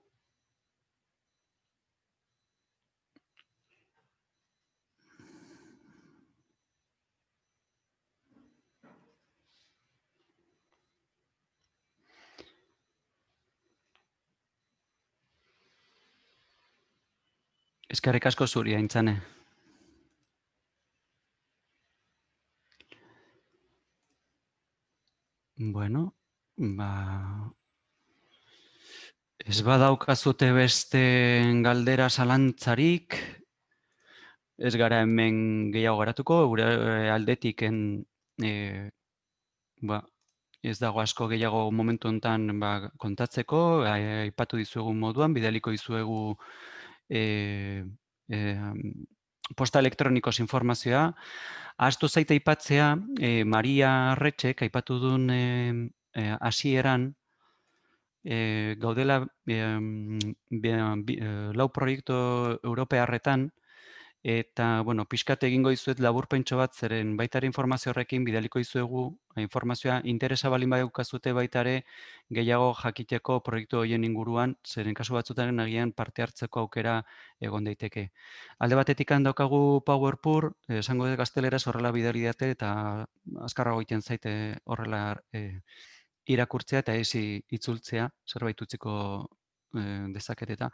Speaker 2: Eskerrik asko zuri, Aintzane. Bueno, ez badaukazute beste galdera zalantzarik, ez gara hemen gehiago garatuko, gure aldetik ez dago asko gehiago momentu honetan kontatzeko, aipatu dizuegu moduan, bidaliko dizuegu posta elektronikoz informazioa. Ahaztu zaite aipatzea, Maria Arretxek aipatu duen hasieran, gaudela lau proiektu europearretan, eta, bueno, pixkat egingo dizuet laburpentxo bat, zeren baitare informazio horrekin bidaliko dizuegu informazioa interesa balin badaukazute baitare gehiago jakiteko proiektu horien inguruan, zeren kasu batzutaren agian parte hartzeko aukera egon daiteke. Alde batetik handaukagu PowerPour, esango dut gazteleraz horrela bidali date eta azkarrago egiten zaite horrela irakurtzea eta ez itzultzea, zerbait utziko dezaketeta.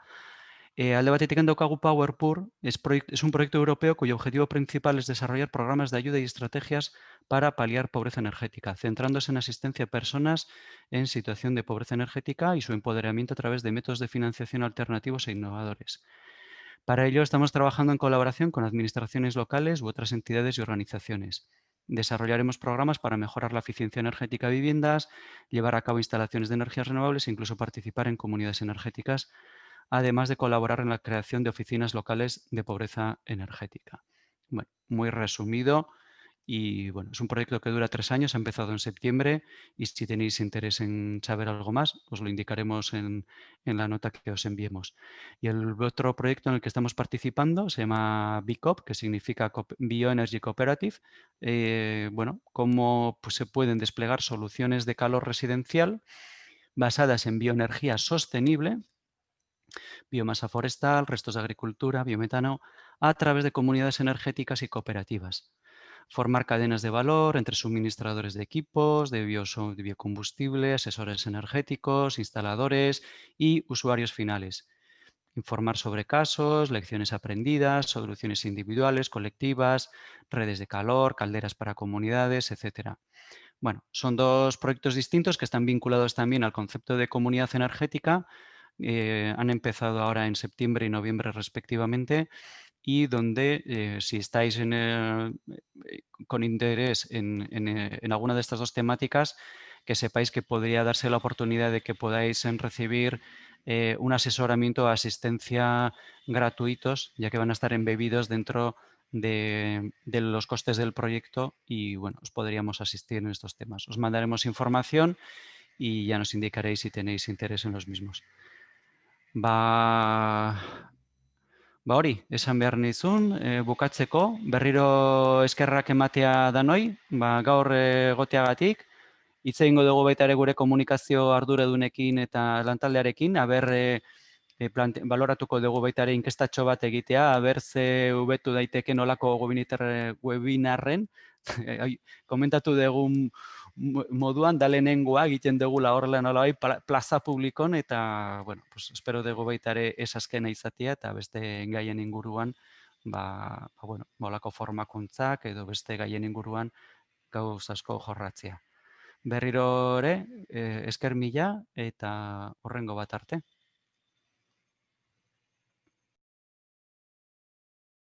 Speaker 2: Alde batetik daukagu PowerPour, es un proyecto europeo cuyo objetivo principal es desarrollar programas de ayuda y estrategias para paliar pobreza energética, centrándose en asistencia a personas en situación de pobreza energética y su empoderamiento a través de métodos de financiación alternativos e innovadores. Para ello estamos trabajando en colaboración con administraciones locales u otras entidades y organizaciones. Desarrollaremos programas para mejorar la eficiencia energética de viviendas, llevar a cabo instalaciones de energías renovables e incluso participar en comunidades energéticas, además de colaborar en la creación de oficinas locales de pobreza energética. Bueno, muy resumido y bueno, es un proyecto que dura 3 años, ha empezado en septiembre y si tenéis interés en saber algo más, os lo indicaremos en la nota que os enviemos. Y el otro proyecto en el que estamos participando se llama BICOP, que significa Bioenergy Cooperative. Bueno, cómo pues, se pueden desplegar soluciones de calor residencial basadas en bioenergía sostenible, biomasa forestal, restos de agricultura, biometano, a través de comunidades energéticas y cooperativas. Formar cadenas de valor entre suministradores de equipos, de biocombustible, asesores energéticos, instaladores y usuarios finales. Informar sobre casos, lecciones aprendidas, soluciones individuales, colectivas, redes de calor, calderas para comunidades, etc. Bueno, son 2 proyectos distintos que están vinculados también al concepto de comunidad energética. Han empezado ahora en septiembre y noviembre respectivamente y donde si estáis con interés en alguna de estas 2 temáticas, que sepáis que podría darse la oportunidad de que podáis recibir un asesoramiento o asistencia gratuitos, ya que van a estar embebidos dentro de los costes del proyecto y bueno, os podríamos asistir en estos temas. Os mandaremos información y ya nos indicaréis si tenéis interés en los mismos. Hori, esan behar nizun, bukatzeko, berriro eskerrak ematea danoi, gaur egoteagatik, hitz egingo dugu baita ere gure komunikazio arduradunekin eta lantaldearekin, baloratuko dugu baita ere inkestatxo bat egitea, ze hobetu daiteke nolako webinarren, komentatu dugun moduan, da lehenengoa egiten dugula horrela nola plaza publikon, eta, bueno, pues, espero dugu baita ere ez azkena izatea, eta beste gaien inguruan, bueno, molako formakuntzak edo beste gaien inguruan gauz asko jorratzea. Berriro ere, esker mila eta horrengo bat arte.